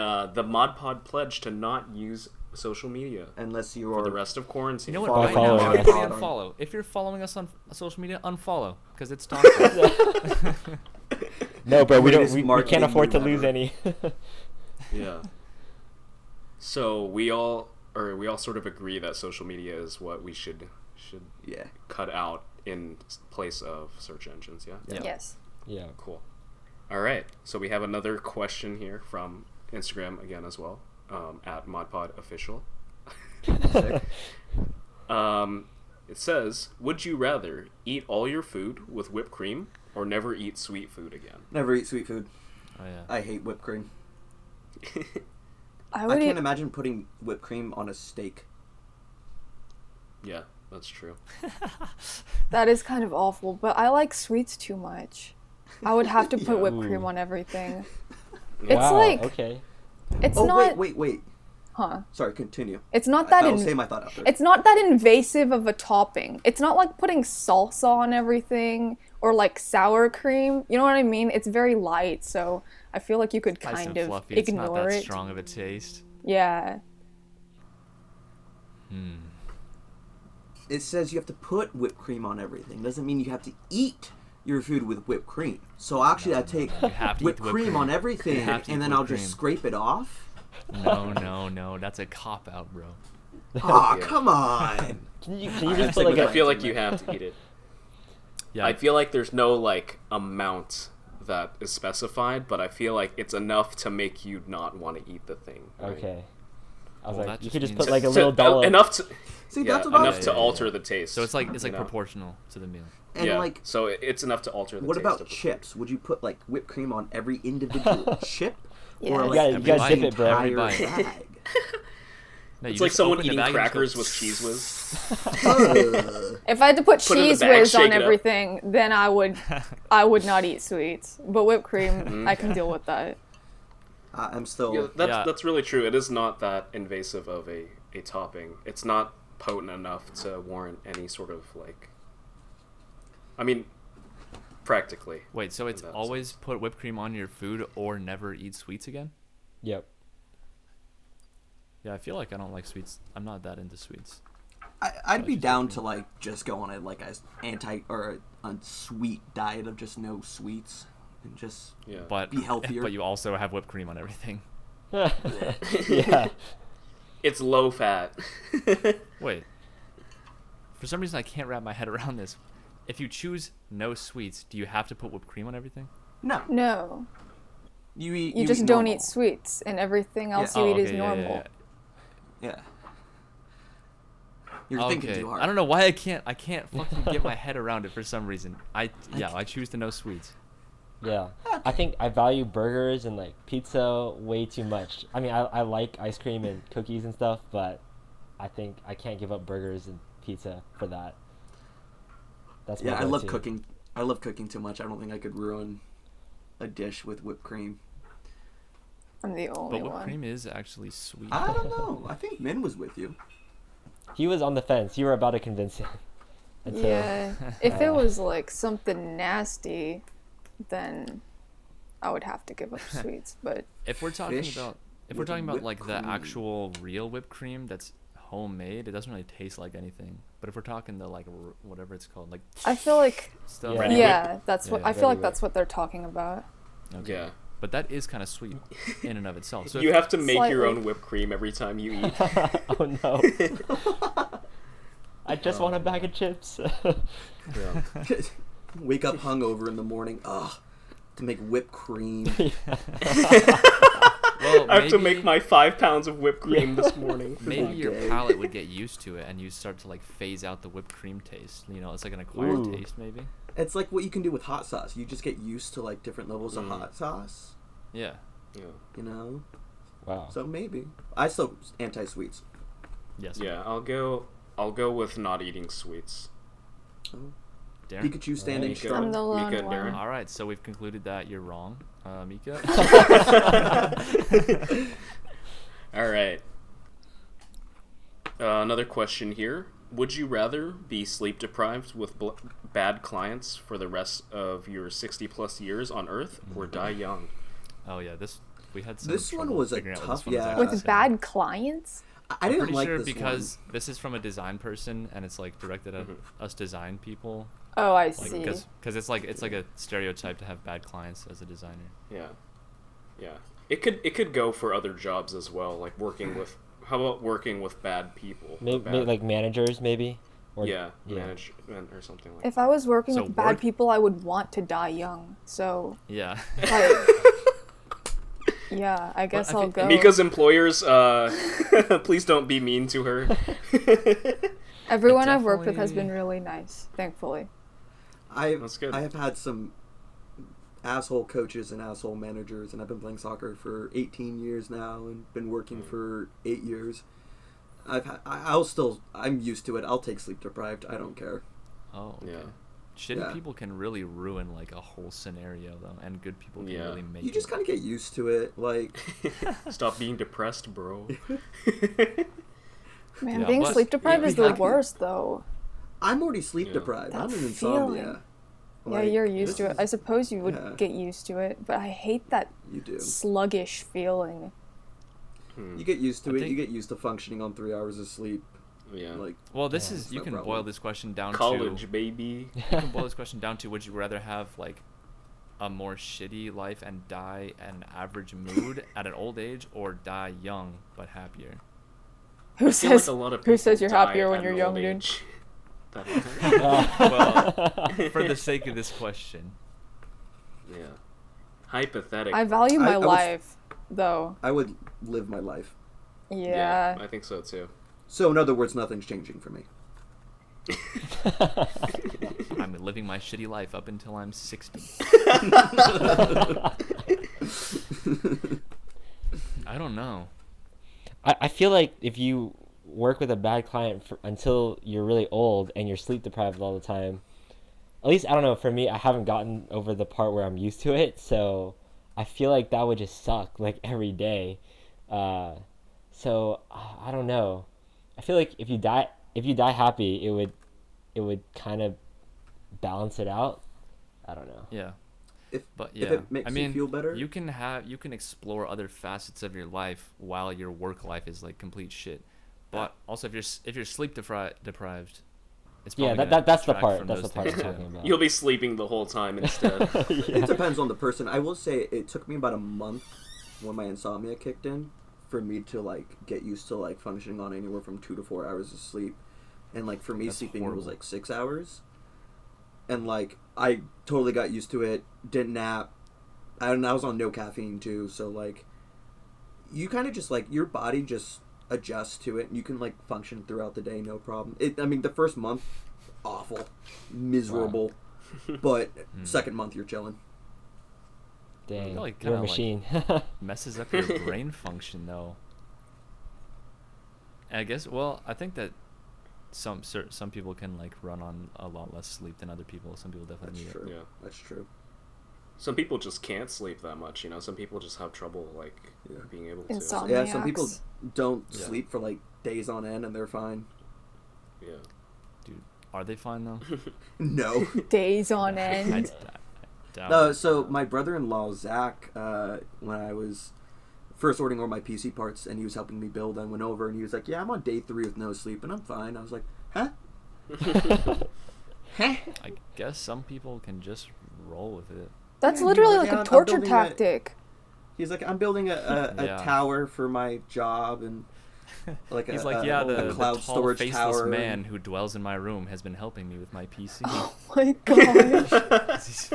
Speaker 1: ModPod pledge to not use social media
Speaker 4: Unless you
Speaker 1: for
Speaker 4: are
Speaker 1: the rest of quarantine.
Speaker 2: You know what?
Speaker 4: Follow
Speaker 2: Right now,
Speaker 3: us.
Speaker 2: everybody unfollow. If you're following us on social media, unfollow because it's toxic.
Speaker 3: No, bro, we
Speaker 4: Greatest
Speaker 3: can't
Speaker 4: marketing
Speaker 3: afford to
Speaker 4: move
Speaker 3: lose
Speaker 4: ever.
Speaker 3: any.
Speaker 1: Yeah. So we all sort of agree that social media is what we should
Speaker 4: Yeah.
Speaker 1: cut out in place of search engines. Yeah.
Speaker 2: Yeah.
Speaker 5: Yes.
Speaker 3: Yeah.
Speaker 1: Cool. All right. So we have another question here from Instagram again as well, @ModPodOfficial. It says, "Would you rather eat all your food with whipped cream or never eat sweet food again?"
Speaker 4: Never eat sweet food.
Speaker 2: Oh yeah.
Speaker 4: I hate whipped cream.
Speaker 5: I
Speaker 4: I
Speaker 5: would
Speaker 4: can't
Speaker 5: eat,
Speaker 4: imagine putting whipped cream on a steak.
Speaker 1: Yeah, that's true.
Speaker 5: that is kind of awful, but I like sweets too much. I would have to put whipped
Speaker 3: Ooh.
Speaker 5: cream on everything. It's
Speaker 3: Wow,
Speaker 5: like
Speaker 3: okay.
Speaker 5: it's
Speaker 4: Oh,
Speaker 5: not
Speaker 4: wait.
Speaker 5: huh.
Speaker 4: Sorry, continue.
Speaker 5: It's not that
Speaker 4: I will say my thought after.
Speaker 5: it's not that invasive of a topping. It's not like putting salsa on everything or like sour cream. You know what I mean? It's very light, so I feel like you could
Speaker 2: Nice
Speaker 5: kind
Speaker 2: and
Speaker 5: of
Speaker 2: fluffy. It's not
Speaker 5: ignore
Speaker 2: that
Speaker 5: it.
Speaker 2: strong of a taste.
Speaker 5: Yeah.
Speaker 4: It says you have to put whipped cream on everything. Doesn't mean you have to eat your food with whipped cream. So actually, I take
Speaker 2: You have to eat
Speaker 4: whipped
Speaker 2: the whipped
Speaker 4: cream
Speaker 2: cream.
Speaker 4: on
Speaker 2: You
Speaker 4: everything,
Speaker 2: have to eat
Speaker 4: and then
Speaker 2: whipped
Speaker 4: I'll just
Speaker 2: cream.
Speaker 4: scrape it off.
Speaker 2: No. That's a cop out, bro.
Speaker 4: Aw,
Speaker 1: Yeah.
Speaker 4: come on.
Speaker 3: Can you
Speaker 1: I
Speaker 3: just put like
Speaker 1: I
Speaker 3: a
Speaker 1: feel like you have to eat it.
Speaker 2: Yeah.
Speaker 1: I feel like there's no like amount that is specified, but I feel like it's enough to make you not want to eat the thing. Right?
Speaker 3: okay? I was
Speaker 2: Well,
Speaker 3: like,
Speaker 2: that
Speaker 3: you
Speaker 2: just
Speaker 3: could just
Speaker 2: means-
Speaker 3: put like a
Speaker 1: So,
Speaker 3: little dollop.
Speaker 1: enough to
Speaker 4: See,
Speaker 1: yeah,
Speaker 4: that's what
Speaker 1: enough
Speaker 4: I'm
Speaker 1: to
Speaker 2: yeah, yeah.
Speaker 1: alter the taste.
Speaker 2: So it's like
Speaker 1: you know?
Speaker 2: proportional to the meal.
Speaker 4: And
Speaker 1: yeah.
Speaker 4: like,
Speaker 1: So it's enough to alter the
Speaker 4: what
Speaker 1: taste
Speaker 4: about
Speaker 1: of the food.
Speaker 4: chips? Would you put like whipped cream on every individual chip, or
Speaker 5: Yes.
Speaker 4: like
Speaker 3: You gotta
Speaker 4: the
Speaker 3: dip it, bro.
Speaker 4: entire
Speaker 2: Every bite.
Speaker 4: bag?
Speaker 2: No,
Speaker 1: It's
Speaker 2: you
Speaker 1: like
Speaker 2: just
Speaker 1: someone
Speaker 2: open the
Speaker 1: eating
Speaker 2: bag and just
Speaker 1: crackers
Speaker 2: go-
Speaker 1: with cheese whiz.
Speaker 4: Ugh.
Speaker 5: If I had to put
Speaker 1: Put it in the
Speaker 5: cheese
Speaker 1: bag,
Speaker 5: whiz
Speaker 1: shake
Speaker 5: on
Speaker 1: it up.
Speaker 5: everything, then I would not eat sweets. But whipped cream, I can deal with that.
Speaker 4: I'm still.
Speaker 1: Yeah,
Speaker 2: Yeah.
Speaker 1: that's really true. It is not that invasive of a topping. It's not potent enough to warrant any sort of like. I mean, practically.
Speaker 2: Wait, so it's
Speaker 1: That's-
Speaker 2: always put whipped cream on your food or never eat sweets again?
Speaker 3: Yep.
Speaker 2: Yeah, I feel like I don't like sweets. I'm not that into sweets.
Speaker 4: I'd be down to like just go on a like a a sweet diet of just no sweets and just
Speaker 1: Yeah.
Speaker 2: But
Speaker 4: Be healthier.
Speaker 2: But you also have whipped cream on everything.
Speaker 3: Yeah.
Speaker 1: It's low fat.
Speaker 2: Wait. For some reason, I can't wrap my head around this. If you choose no sweets, do you have to put whipped cream on everything?
Speaker 4: no.
Speaker 5: No,
Speaker 4: You eat.
Speaker 5: you just don't
Speaker 4: normal.
Speaker 5: eat sweets, and everything else
Speaker 4: Yeah.
Speaker 5: you
Speaker 2: Oh,
Speaker 5: eat is
Speaker 2: okay, yeah,
Speaker 5: normal.
Speaker 2: yeah,
Speaker 4: Yeah. You're
Speaker 2: yeah.
Speaker 4: thinking
Speaker 2: Okay.
Speaker 4: too hard.
Speaker 2: I don't know why I can't fucking get my head around it for some reason. I choose the no sweets.
Speaker 3: Yeah. I think I value burgers and like pizza way too much. I mean, I like ice cream and cookies and stuff, but I think I can't give up burgers and pizza for that. That's my
Speaker 4: Yeah, I love
Speaker 3: go-to.
Speaker 4: cooking. I love cooking too much. I don't think I could ruin a dish with whipped cream.
Speaker 5: I'm the only
Speaker 2: But whipped
Speaker 5: one.
Speaker 2: cream is actually sweet.
Speaker 4: I don't know. I think Min was with you.
Speaker 3: He was on the fence. You were about to convince him. Until,
Speaker 5: Yeah. If it was like something nasty, then I would have to give up sweets. But
Speaker 2: If we're talking
Speaker 4: Fish
Speaker 2: about
Speaker 4: with whipped
Speaker 2: like the
Speaker 4: cream.
Speaker 2: actual real whipped cream that's homemade, it doesn't really taste like anything. But if we're talking the like whatever it's called, like
Speaker 5: I feel like
Speaker 2: stuff,
Speaker 3: Yeah.
Speaker 2: right?
Speaker 1: Ready
Speaker 5: yeah, that's what
Speaker 2: Yeah.
Speaker 5: I feel like
Speaker 3: Ready
Speaker 5: that's what they're talking about.
Speaker 2: Okay.
Speaker 1: Yeah.
Speaker 2: But that is kind of sweet in and of itself. So
Speaker 1: You
Speaker 2: if-
Speaker 1: have to make your
Speaker 5: Slightly.
Speaker 1: own whipped cream every time you eat.
Speaker 3: oh no. I just want a bag of chips.
Speaker 1: Yeah.
Speaker 4: Wake up hungover in the morning. Ugh. To make whipped cream.
Speaker 2: well,
Speaker 1: I have to
Speaker 2: maybe-
Speaker 1: make my 5 pounds of whipped cream this morning.
Speaker 2: Maybe your
Speaker 4: Okay.
Speaker 2: palate would get used to it, and you start to like phase out the whipped cream taste. You know, it's like an acquired
Speaker 3: Ooh.
Speaker 2: taste, maybe.
Speaker 4: It's like what you can do with hot sauce. You just get used to like different levels of
Speaker 1: Mm.
Speaker 4: hot sauce.
Speaker 2: Yeah.
Speaker 1: Yeah.
Speaker 4: You know.
Speaker 3: Wow.
Speaker 4: So maybe I still anti-sweets.
Speaker 2: Yes.
Speaker 1: Yeah, I'll go with not eating sweets.
Speaker 4: Oh.
Speaker 2: Darren.
Speaker 4: Pikachu standing
Speaker 1: Mika,
Speaker 4: strong.
Speaker 5: I'm the lone
Speaker 1: Mika and
Speaker 5: one.
Speaker 1: Darren.
Speaker 2: All right, so we've concluded that you're wrong, Mika.
Speaker 1: All right. Another question here. Would you rather be sleep deprived with bad clients for the rest of your 60 plus years on Earth or die young?
Speaker 2: Oh yeah, we had some
Speaker 4: This one
Speaker 2: trouble
Speaker 4: was a
Speaker 2: figuring out what
Speaker 4: tough-
Speaker 2: this one was
Speaker 4: yeah.
Speaker 2: actually
Speaker 5: With
Speaker 2: saying.
Speaker 5: bad clients?
Speaker 4: I
Speaker 2: I'm
Speaker 4: didn't
Speaker 2: pretty
Speaker 4: like
Speaker 2: sure
Speaker 4: this
Speaker 2: because this is from a design person and it's like directed at us design people.
Speaker 5: Oh, I
Speaker 2: Like
Speaker 5: see.
Speaker 2: because it's like a stereotype to have bad clients as a designer.
Speaker 1: Yeah. Yeah. It could go for other jobs as well, like working with how about working with bad people?
Speaker 3: Maybe,
Speaker 1: Bad-
Speaker 3: like managers, maybe. Or,
Speaker 1: yeah, management or something like
Speaker 5: If I was working
Speaker 2: So
Speaker 5: with bad
Speaker 2: work-
Speaker 5: people, I would want to die young. So,
Speaker 2: Yeah.
Speaker 5: like, yeah, I guess
Speaker 2: I
Speaker 5: I'll
Speaker 2: think-
Speaker 5: go.
Speaker 1: Mika's employers, please don't be mean to her.
Speaker 5: Everyone I've worked with has
Speaker 2: definitely-
Speaker 5: been really nice, thankfully.
Speaker 1: That's good.
Speaker 4: I have had some asshole coaches and asshole managers, and I've been playing soccer for 18 years now and been working for 8 years. I'm used to it. I'll take sleep deprived. I don't care.
Speaker 2: Oh. Okay.
Speaker 1: Yeah.
Speaker 2: Shitty
Speaker 4: Yeah.
Speaker 2: people can really ruin like a whole scenario though, and good people can
Speaker 1: Yeah.
Speaker 2: really make
Speaker 4: You just
Speaker 2: it.
Speaker 4: kind of get used to it. Like,
Speaker 1: Stop being depressed, bro.
Speaker 5: Man,
Speaker 2: Yeah,
Speaker 5: being
Speaker 2: but-
Speaker 5: sleep deprived
Speaker 4: yeah,
Speaker 5: is
Speaker 4: be
Speaker 5: the
Speaker 4: happy.
Speaker 5: worst, though.
Speaker 4: I'm already sleep
Speaker 1: Yeah.
Speaker 4: deprived.
Speaker 5: That
Speaker 4: I'm an
Speaker 5: feeling.
Speaker 4: insomnia.
Speaker 5: Yeah,
Speaker 4: Like,
Speaker 5: you're used to
Speaker 4: this
Speaker 5: it. I suppose you would
Speaker 4: yeah.
Speaker 5: get used to it, but I hate that
Speaker 4: You do.
Speaker 5: sluggish feeling.
Speaker 4: You get used to
Speaker 2: I
Speaker 4: it.
Speaker 2: think-
Speaker 4: You get used to functioning on 3 hours of sleep.
Speaker 1: Yeah.
Speaker 4: Like,
Speaker 2: Well, this
Speaker 3: Yeah,
Speaker 2: is
Speaker 4: it's
Speaker 2: you
Speaker 4: no
Speaker 2: can boil
Speaker 4: problem.
Speaker 2: this question down
Speaker 1: College,
Speaker 2: to
Speaker 1: baby.
Speaker 2: you can boil this question down to would you rather have like a more shitty life and die at an average mood at an old age, or die young but happier?
Speaker 5: Who
Speaker 1: I feel like
Speaker 5: says
Speaker 1: a lot of
Speaker 5: who
Speaker 1: people
Speaker 5: says you're
Speaker 1: die
Speaker 5: happier when
Speaker 1: at
Speaker 5: you're
Speaker 1: an
Speaker 5: young,
Speaker 1: old
Speaker 5: dude?
Speaker 1: age. That happens.
Speaker 2: Well, for the sake of this question,
Speaker 1: Yeah. Hypothetically.
Speaker 5: I value my
Speaker 4: I was-
Speaker 5: life, though.
Speaker 4: I would live my life.
Speaker 5: Yeah.
Speaker 1: I think so too.
Speaker 4: So, in other words, nothing's changing for me.
Speaker 2: I'm living my shitty life up until I'm 60. I don't know.
Speaker 3: I feel like if you work with a bad client until you're really old and you're sleep deprived all the time, at least I don't know, for me, I haven't gotten over the part where I'm used to it, so I feel like that would just suck like every day. So I don't know. I feel like if you die happy, it would kind of balance it out. I don't know.
Speaker 2: Yeah.
Speaker 4: If,
Speaker 2: But
Speaker 4: if
Speaker 2: yeah,
Speaker 4: it makes
Speaker 2: I mean,
Speaker 4: you feel better,
Speaker 2: you can explore other facets of your life while your work life is like complete shit. But also, if you're sleep deprived, it's
Speaker 3: Yeah,
Speaker 2: probably gonna
Speaker 3: that's the
Speaker 2: detract
Speaker 3: part.
Speaker 2: from
Speaker 3: That's the
Speaker 2: those
Speaker 3: part I'm
Speaker 2: things,
Speaker 3: talking
Speaker 2: too.
Speaker 3: about.
Speaker 1: You'll be sleeping the whole time instead.
Speaker 4: it depends on the person. I will say it took me about a month when my insomnia kicked in for me to like get used to like functioning on anywhere from 2 to 4 hours of sleep, and like for me
Speaker 2: That's
Speaker 4: sleeping it was
Speaker 2: horrible.
Speaker 4: like 6 hours, and like I totally got used to it. Didn't nap, and I was on no caffeine too, so like you kind of just like your body just adjusts to it, and you can like function throughout the day no problem. I mean the first month awful, miserable, but second month you're chilling.
Speaker 3: Dang,
Speaker 2: feel like
Speaker 3: you're a
Speaker 2: kinda, like,
Speaker 3: machine.
Speaker 2: Messes up your brain function though. And I guess, well, I think that some people can like run on a lot less sleep than other people. Some people definitely
Speaker 4: That's
Speaker 2: need
Speaker 4: true.
Speaker 1: Yeah.
Speaker 4: That's true.
Speaker 1: Some people just can't sleep that much, you know. Some people just have trouble like being able to.
Speaker 5: Insomnia.
Speaker 4: Yeah, some people
Speaker 5: Insomniacs.
Speaker 4: don't
Speaker 2: Yeah.
Speaker 4: sleep for like days on end and they're fine.
Speaker 1: Yeah.
Speaker 2: it. Dude, are they fine though?
Speaker 4: No.
Speaker 5: Days on
Speaker 2: I
Speaker 5: end.
Speaker 2: doubt
Speaker 4: No,
Speaker 2: it.
Speaker 4: so my brother-in-law Zach, when I was first ordering all my PC parts and he was helping me build, I went over and he was like, "Yeah, I'm on day 3 with no sleep and I'm fine." I was like, "Huh? Huh?"
Speaker 2: I guess some people can just roll with it.
Speaker 5: That's
Speaker 4: Yeah,
Speaker 5: literally
Speaker 4: yeah,
Speaker 5: like
Speaker 4: I'm
Speaker 5: a torture
Speaker 4: building a-
Speaker 5: tactic.
Speaker 4: He's like, "I'm building a
Speaker 2: Yeah.
Speaker 4: tower for my job and like
Speaker 2: He's
Speaker 4: a,
Speaker 2: like,
Speaker 4: a,
Speaker 2: yeah,
Speaker 4: a
Speaker 2: the
Speaker 4: cloud
Speaker 2: tall,
Speaker 4: storage
Speaker 2: faceless
Speaker 4: tower."
Speaker 2: man who dwells in my room has been helping me with my PC.
Speaker 5: Oh my gosh.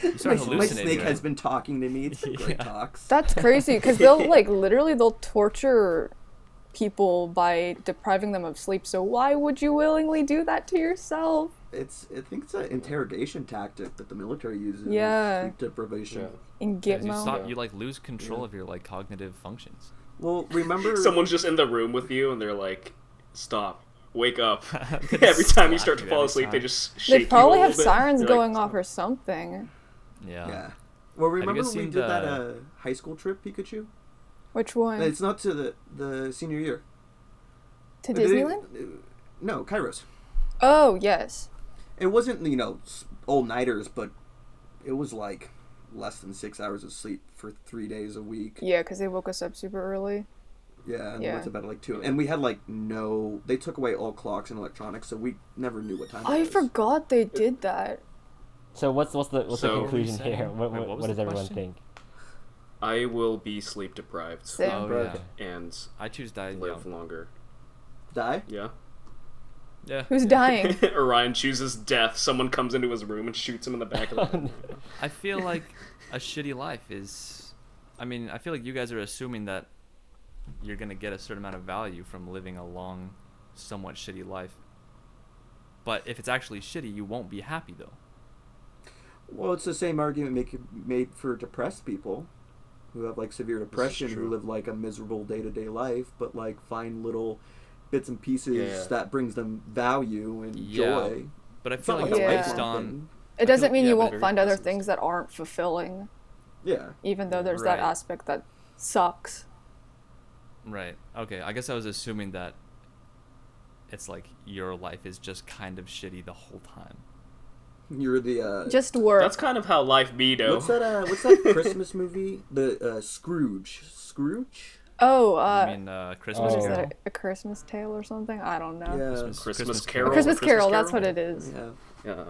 Speaker 2: You start
Speaker 4: My
Speaker 2: hallucinating,
Speaker 4: snake
Speaker 2: right?
Speaker 4: has been talking to me. It's the great
Speaker 2: Yeah.
Speaker 4: talks.
Speaker 5: That's crazy because they'll like literally they'll torture people by depriving them of sleep. So why would you willingly do that to yourself?
Speaker 4: I think it's an interrogation tactic that the military uses.
Speaker 5: Yeah.
Speaker 4: Sleep deprivation.
Speaker 1: Yeah.
Speaker 5: In
Speaker 2: Yeah, you
Speaker 5: Gitmo.
Speaker 2: stop. You like lose control of your like cognitive functions.
Speaker 4: Well, remember
Speaker 1: Someone's just in the room with you, and they're like, "Stop, wake up!"
Speaker 2: They
Speaker 1: Every time you
Speaker 2: slap
Speaker 1: start to
Speaker 2: you
Speaker 1: fall
Speaker 2: every
Speaker 1: asleep, they
Speaker 2: time.
Speaker 1: just shake
Speaker 5: They probably
Speaker 1: you a
Speaker 5: have
Speaker 1: little bit.
Speaker 5: sirens
Speaker 1: You're like,
Speaker 5: going off
Speaker 1: "Stop."
Speaker 5: or something.
Speaker 2: Yeah.
Speaker 4: Yeah. Well, remember
Speaker 2: guys
Speaker 4: when we
Speaker 2: seen
Speaker 4: did that
Speaker 2: the-
Speaker 4: high school trip, Pikachu?
Speaker 5: Which one?
Speaker 4: It's not to the senior year.
Speaker 5: To
Speaker 4: They did-
Speaker 5: Disneyland?
Speaker 4: No, Kairos.
Speaker 5: Oh yes.
Speaker 4: It wasn't, all-nighters, but it was like less than 6 hours of sleep for 3 days a week.
Speaker 5: Yeah, because they woke us up super early.
Speaker 4: Yeah, and
Speaker 5: Yeah.
Speaker 4: went to bed at like 2. And we had like they took away all clocks and electronics, so we never knew what time it
Speaker 5: I
Speaker 4: was.
Speaker 5: forgot they did that.
Speaker 3: So what's the
Speaker 1: So-
Speaker 3: conclusion
Speaker 2: What were you
Speaker 3: here?
Speaker 2: saying?
Speaker 3: What,
Speaker 2: Wait,
Speaker 3: what,
Speaker 2: what was
Speaker 3: what does
Speaker 2: the
Speaker 3: everyone
Speaker 2: question?
Speaker 3: think?
Speaker 1: I will be sleep deprived
Speaker 5: Same.
Speaker 2: Oh
Speaker 4: Bro,
Speaker 2: yeah.
Speaker 1: and
Speaker 2: I choose die
Speaker 1: live
Speaker 2: young.
Speaker 1: longer.
Speaker 4: Die?
Speaker 1: Yeah.
Speaker 2: Yeah.
Speaker 5: Who's dying?
Speaker 1: Orion chooses death. Someone comes into his room and shoots him in the back of the head.
Speaker 2: I feel like a shitty life is. I mean, I feel like you guys are assuming that you're gonna get a certain amount of value from living a long, somewhat shitty life. But if it's actually shitty, you won't be happy though.
Speaker 4: Well, it's the same argument made for depressed people who have like severe depression, who
Speaker 1: true.
Speaker 4: live like a miserable day-to-day life, but like find little bits and pieces
Speaker 1: Yeah.
Speaker 4: that brings them value and
Speaker 2: Yeah.
Speaker 4: joy.
Speaker 2: But I
Speaker 4: It's
Speaker 2: feel
Speaker 4: not
Speaker 2: like
Speaker 4: like
Speaker 2: it's
Speaker 5: a
Speaker 2: based
Speaker 4: lifelong
Speaker 2: on.
Speaker 4: thing.
Speaker 5: It doesn't
Speaker 2: feel-
Speaker 5: mean
Speaker 2: yeah,
Speaker 5: you
Speaker 2: but
Speaker 5: won't
Speaker 1: very
Speaker 5: find other
Speaker 1: pessimistic.
Speaker 5: things that aren't fulfilling,
Speaker 4: Yeah.
Speaker 5: even though there's that
Speaker 2: Right.
Speaker 5: aspect that sucks.
Speaker 2: Right. Okay. I guess I was assuming that it's like your life is just kind of shitty the whole time.
Speaker 4: You're the
Speaker 5: Just work.
Speaker 1: That's kind of how life be, though.
Speaker 4: what's that Christmas movie? The Scrooge. Scrooge?
Speaker 5: Oh,
Speaker 2: I mean, Christmas
Speaker 3: Oh.
Speaker 5: what is
Speaker 2: Carol.
Speaker 5: that? A Christmas Tale or something? I don't know.
Speaker 4: Yeah.
Speaker 1: Christmas
Speaker 2: Carol.
Speaker 1: Carol.
Speaker 5: A Christmas Carol, that's what it is.
Speaker 4: Yeah.
Speaker 1: Yeah.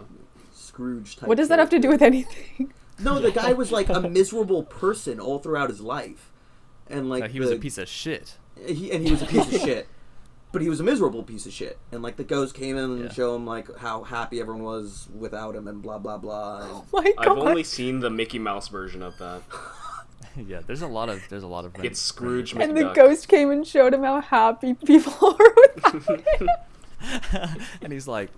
Speaker 4: Scrooge type.
Speaker 5: What does that have to do with anything?
Speaker 4: No, the guy was like a miserable person all throughout his life. And like
Speaker 2: He was a piece of shit.
Speaker 4: he was a piece of shit. But he was a miserable piece of shit. And like the ghost came in and
Speaker 2: Yeah.
Speaker 4: show him like how happy everyone was without him and blah blah blah. And
Speaker 5: Oh my god.
Speaker 1: I've only seen the Mickey Mouse version of that.
Speaker 2: Yeah. There's a lot of.
Speaker 1: It's Scrooge
Speaker 5: And the
Speaker 1: McDuck.
Speaker 5: ghost came and showed him how happy people are without him.
Speaker 2: And he's like,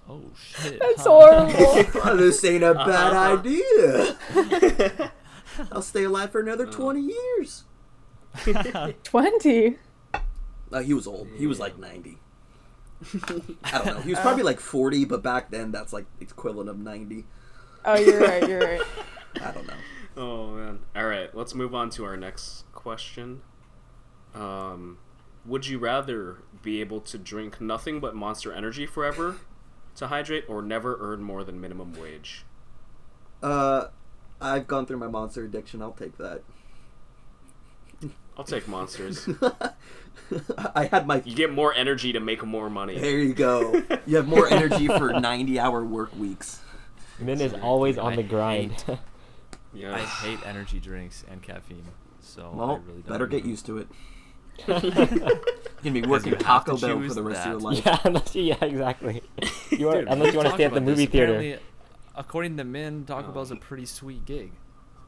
Speaker 2: "Oh shit."
Speaker 5: That's
Speaker 2: huh?"
Speaker 5: horrible.
Speaker 4: "Oh, this ain't a bad
Speaker 1: Uh-huh.
Speaker 4: idea. I'll stay alive for another 20 years."
Speaker 5: 20.
Speaker 4: He was old. He was like 90. I don't know. He was probably like 40, but back then that's like equivalent of 90.
Speaker 5: Oh, you're right, you're right.
Speaker 4: I don't know.
Speaker 1: Oh man! All right, let's move on to our next question. Would you rather be able to drink nothing but Monster Energy forever to hydrate, or never earn more than minimum wage?
Speaker 4: I've gone through my monster addiction. I'll take that.
Speaker 1: I'll take Monsters.
Speaker 4: I had my...
Speaker 1: You get more energy to make more money.
Speaker 4: There you go. You have more energy for 90-hour work weeks.
Speaker 3: Min is always
Speaker 2: Dude,
Speaker 3: on
Speaker 2: I
Speaker 3: the grind.
Speaker 2: hate-
Speaker 1: Yeah.
Speaker 2: I hate energy drinks and caffeine, so I
Speaker 4: Well,
Speaker 2: really don't.
Speaker 4: better get
Speaker 2: know.
Speaker 4: used to it. You're going to be working
Speaker 2: you have
Speaker 4: Taco
Speaker 2: to
Speaker 4: Bell for
Speaker 2: choose
Speaker 4: the rest of your
Speaker 2: that.
Speaker 4: life.
Speaker 3: Yeah, exactly. You are,
Speaker 2: Dude,
Speaker 3: unless you want to
Speaker 2: talk
Speaker 3: stay at the
Speaker 2: about this.
Speaker 3: movie theater.
Speaker 2: Apparently, according to Min, Taco Bell's a pretty sweet gig.